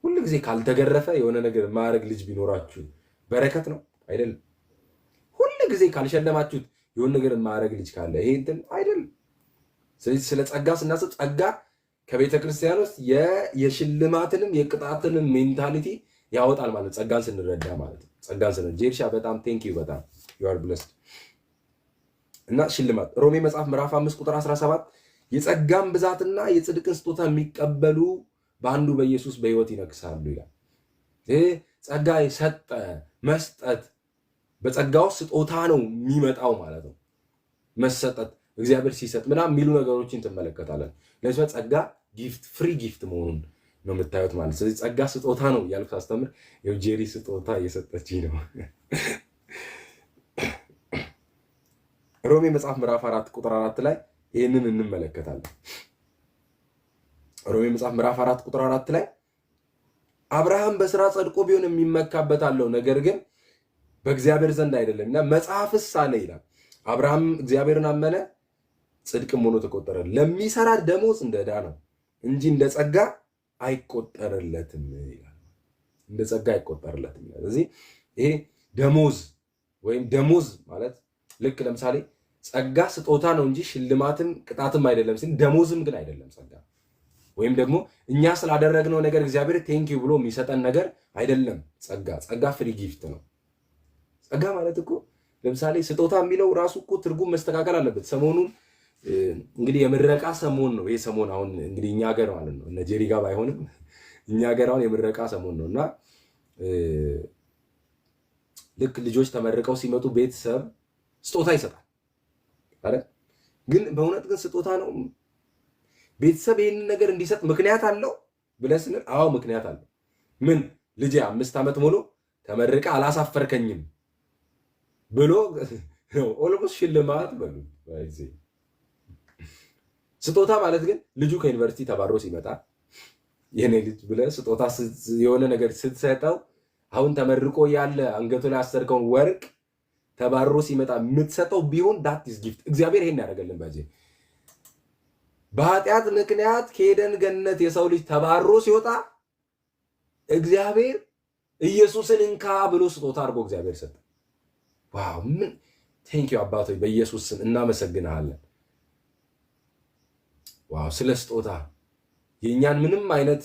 ሁሉ ጊዜ ካልተገረፈ የሆነ ነገር ማድረግ ልጅ ቢኖራችሁ በረከት ነው አይደለም። ሁሉ ጊዜ ካልሸለማችሁት የሆነ ነገር ማድረግ ልጅ ካለ ይሄ እንትን አይደለም። ስለዚህ ስለ ጸጋ ስናስብ ጸጋ ከቤተ ክርስቲያን ውስጥ የሽልማትንም የቅጣትንም ሜንታሊቲ ያወጣል ማለት ጸጋን ስንረዳ ማለት ነው። ጸጋን ስንረዳ ጄርሻ በጣም ቴንክ ዩ በጣም you are blessed። እና ሽልማት ሮሜ መጽሐፍ ምዕራፍ 5 ቁጥር 17 የጸጋም ብዛትና የጽድቅን ስጦታ የሚቀበሉ በአንዱ በኢየሱስ በሕይወት ይነግሳሉ ይላል። ይህ ጸጋ የሰጠ መስጠት በጸጋው ስጦታ ነው የሚመጣው ማለት ነው። መሰጠት እግዚአብሔር ሲሰጥ ምናምን የሚሉ ነገሮችን ትመለከታለን። ለዚህ ጸጋ ጊፍት ፍሪ ጊፍት መሆኑን ነው የምታዩት ማለት። ስለዚህ ጸጋ ስጦታ ነው እያልኩ ሳስተምር ጄሪ ስጦታ እየሰጠችኝ ነው። ሮሜ መጽሐፍ ምዕራፍ 4 ቁጥር 4 ላይ ይህንን እንመለከታለን። ሮሜ መጽሐፍ ምዕራፍ 4 ቁጥር 4 ላይ አብርሃም በስራ ጸድቆ ቢሆን የሚመካበት አለው፣ ነገር ግን በእግዚአብሔር ዘንድ አይደለም እና መጽሐፍስ አለ ይላል አብርሃም እግዚአብሔርን አመነ ጽድቅም ሆኖ ተቆጠረ፣ ለሚሰራ ደሞዝ እንደ ዕዳ ነው እንጂ እንደ ጸጋ አይቆጠርለትም ይላል። እንደ ጸጋ አይቆጠርለትም። ስለዚህ ይሄ ደሞዝ ወይም ደሞዝ ማለት ልክ ለምሳሌ ጸጋ ስጦታ ነው እንጂ ሽልማትም ቅጣትም አይደለም ሲል ደሞዝም ግን አይደለም ጸጋ። ወይም ደግሞ እኛ ስላደረግነው ነገር እግዚአብሔር ቴንኪው ብሎ የሚሰጠን ነገር አይደለም ጸጋ። ጸጋ ፍሪ ጊፍት ነው። ጸጋ ማለት እኮ ለምሳሌ ስጦታ የሚለው ራሱ እኮ ትርጉም መስተካከል አለበት። ሰሞኑን እንግዲህ የምረቃ ሰሞን ነው ይሄ ሰሞን። አሁን እንግዲህ እኛ ሀገር ማለት ነው እነ ጄሪ ጋር ባይሆንም እኛ ሀገር አሁን የምረቃ ሰሞን ነው እና ልክ ልጆች ተመርቀው ሲመጡ ቤተሰብ ስጦታ ይሰጣል አይደል? ግን በእውነት ግን ስጦታ ነው? ቤተሰብ ይህንን ነገር እንዲሰጥ ምክንያት አለው ብለን ስንል አዎ ምክንያት አለው። ምን ልጄ 5 ዓመት ሙሉ ተመርቃ አላሳፈርከኝም ብሎ ኦልሞስት ሽልማት በሉ። ስጦታ ማለት ግን ልጁ ከዩኒቨርሲቲ ተባሮ ሲመጣ የኔ ልጅ ብለህ ስጦታ የሆነ ነገር ስትሰጠው አሁን ተመርቆ ያለ አንገቱ ላይ አሰርከውን ወርቅ ተባሮ ሲመጣ የምትሰጠው ቢሆን ዳት ኢዝ ጊፍት። እግዚአብሔር ይሄን ያደርገልን። በኃጢአት ምክንያት ከኤደን ገነት የሰው ልጅ ተባሮ ሲወጣ እግዚአብሔር ኢየሱስን እንካ ብሎ ስጦታ አድርጎ እግዚአብሔር ሰጠ። ዋው ምን ቴንኪው አባቶች፣ በኢየሱስ ስም እናመሰግናለን። ዋው ስለ ስጦታ የእኛን ምንም አይነት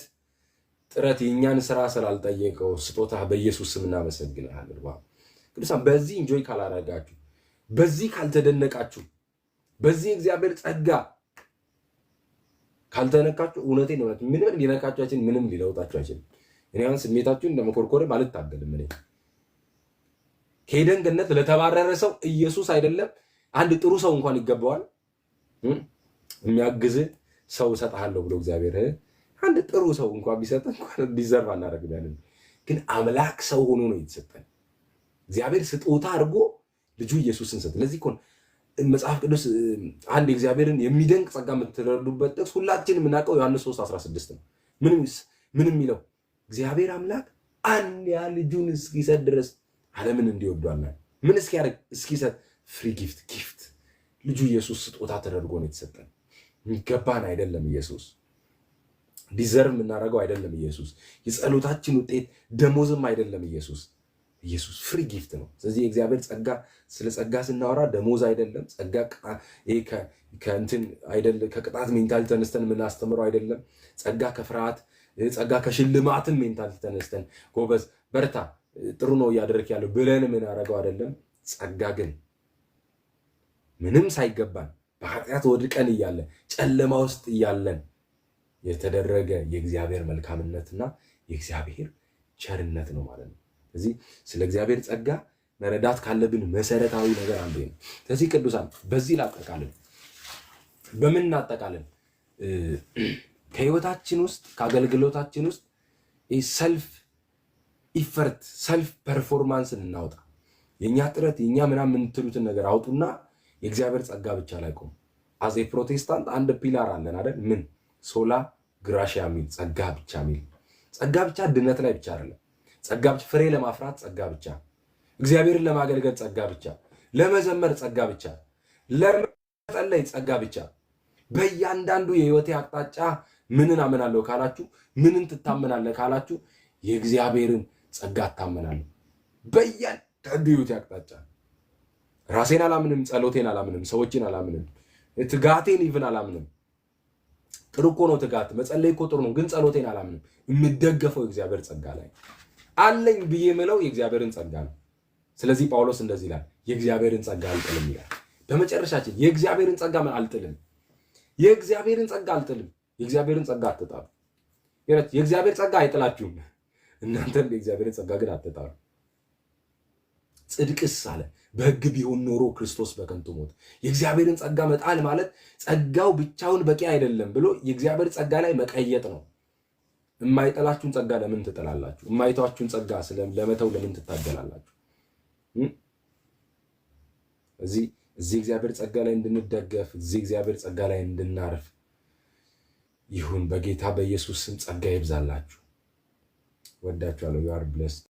ጥረት የእኛን ስራ ስላልጠየቀው ስጦታ በኢየሱስ ስም እናመሰግናለን። ዋው ቅዱሳን፣ በዚህ ኢንጆይ ካላረጋችሁ፣ በዚህ ካልተደነቃችሁ፣ በዚህ እግዚአብሔር ጸጋ ካልተነካችሁ እውነቴን ነው ምንም ሊነካችሁ አይችልም፣ ምንም ሊለውጣችሁ አይችልም። እኔ አሁን ስሜታችሁን ለመኮርኮርም አልታገልም። እኔ ከኤደን ገነት ለተባረረ ሰው ኢየሱስ አይደለም አንድ ጥሩ ሰው እንኳን ይገባዋል። የሚያግዝ ሰው እሰጥሃለሁ ብሎ እግዚአብሔር አንድ ጥሩ ሰው እንኳን ቢሰጥ እንኳን ዲዘርቭ አናደርግም ያንን። ግን አምላክ ሰው ሆኖ ነው የተሰጠን። እግዚአብሔር ስጦታ አድርጎ ልጁ ኢየሱስን ሰጠ። ለዚህ እኮ መጽሐፍ ቅዱስ አንድ እግዚአብሔርን የሚደንቅ ጸጋ የምትረዱበት ጥቅስ ሁላችን የምናውቀው ዮሐንስ 3:16 ነው። ምንም የሚለው እግዚአብሔር አምላክ አንድ ያ ልጁን እስኪሰጥ ድረስ ዓለምን እንዲወዷልና ምን እስኪያደርግ እስኪሰጥ ፍሪ ጊፍት ልጁ ኢየሱስ ስጦታ ተደርጎ ነው የተሰጠን። የሚገባን አይደለም ኢየሱስ፣ ዲዘርቭ የምናደርገው አይደለም ኢየሱስ፣ የጸሎታችን ውጤት ደሞዝም አይደለም ኢየሱስ ፍሪ ጊፍት ነው። ስለዚህ የእግዚአብሔር ጸጋ፣ ስለ ጸጋ ስናወራ ደሞዝ አይደለም። ጸጋ ከእንትን አይደለም፣ ከቅጣት ሜንታል ተነስተን የምናስተምረው አይደለም። ጸጋ ከፍርሃት፣ ጸጋ ከሽልማትን ሜንታል ተነስተን ጎበዝ በርታ ጥሩ ነው እያደረክ ያለው ብለን የምናደርገው አይደለም። ጸጋ ግን ምንም ሳይገባን በኃጢአት ወድቀን እያለን ጨለማ ውስጥ እያለን የተደረገ የእግዚአብሔር መልካምነትና የእግዚአብሔር ቸርነት ነው ማለት ነው። ስለዚህ ስለ እግዚአብሔር ጸጋ መረዳት ካለብን መሰረታዊ ነገር አንዱ ነው። ስለዚህ ቅዱሳን በዚህ ላጠቃልን። በምን እናጠቃልን? ከህይወታችን ውስጥ ከአገልግሎታችን ውስጥ ሰልፍ ኢፈርት ሰልፍ ፐርፎርማንስን እናውጣ። የኛ ጥረት የኛ ምናምን የምትሉትን ነገር አውጡና የእግዚአብሔር ጸጋ ብቻ ላይ ቆሙ። አዜ ፕሮቴስታንት አንድ ፒላር አለን አይደል? ምን ሶላ ግራሺያ ሚል ጸጋ ብቻ ሚል ጸጋ ብቻ ድነት ላይ ብቻ አይደለም። ጸጋ ብቻ ፍሬ ለማፍራት ጸጋ ብቻ፣ እግዚአብሔርን ለማገልገል ጸጋ ብቻ፣ ለመዘመር ጸጋ ብቻ፣ ለመጸለይ ጸጋ ብቻ። በእያንዳንዱ የህይወቴ አቅጣጫ ምንን አምናለሁ ካላችሁ፣ ምንን ትታመናለህ ካላችሁ፣ የእግዚአብሔርን ጸጋ እታመናለሁ። በእያንዳንዱ የህይወቴ አቅጣጫ ራሴን አላምንም፣ ጸሎቴን አላምንም፣ ሰዎችን አላምንም፣ ትጋቴን ይብን አላምንም። ጥሩ እኮ ነው ትጋት፣ መጸለይ እኮ ጥሩ ነው፣ ግን ጸሎቴን አላምንም። የምደገፈው የእግዚአብሔር ጸጋ ላይ አለኝ ብዬ የምለው የእግዚአብሔርን ጸጋ ነው። ስለዚህ ጳውሎስ እንደዚህ ይላል፣ የእግዚአብሔርን ጸጋ አልጥልም ይላል። በመጨረሻችን የእግዚአብሔርን ጸጋ ምን አልጥልም። የእግዚአብሔርን ጸጋ አልጥልም። የእግዚአብሔርን ጸጋ አትጣሉ። የእግዚአብሔር ጸጋ አይጥላችሁም። እናንተ የእግዚአብሔርን ጸጋ ግን አትጣሉ። ጽድቅስ አለ በሕግ ቢሆን ኖሮ ክርስቶስ በከንቱ ሞት። የእግዚአብሔርን ጸጋ መጣል ማለት ጸጋው ብቻውን በቂ አይደለም ብሎ የእግዚአብሔር ጸጋ ላይ መቀየጥ ነው። የማይጠላችሁን ጸጋ ለምን ትጠላላችሁ? የማይተዋችሁን ጸጋ ለመተው ለምን ትታገላላችሁ? እዚህ እግዚአብሔር ጸጋ ላይ እንድንደገፍ፣ እዚህ እግዚአብሔር ጸጋ ላይ እንድናርፍ ይሁን። በጌታ በኢየሱስ ስም ጸጋ ይብዛላችሁ። ወዳችኋለሁ። ዩ አር ብሌስድ።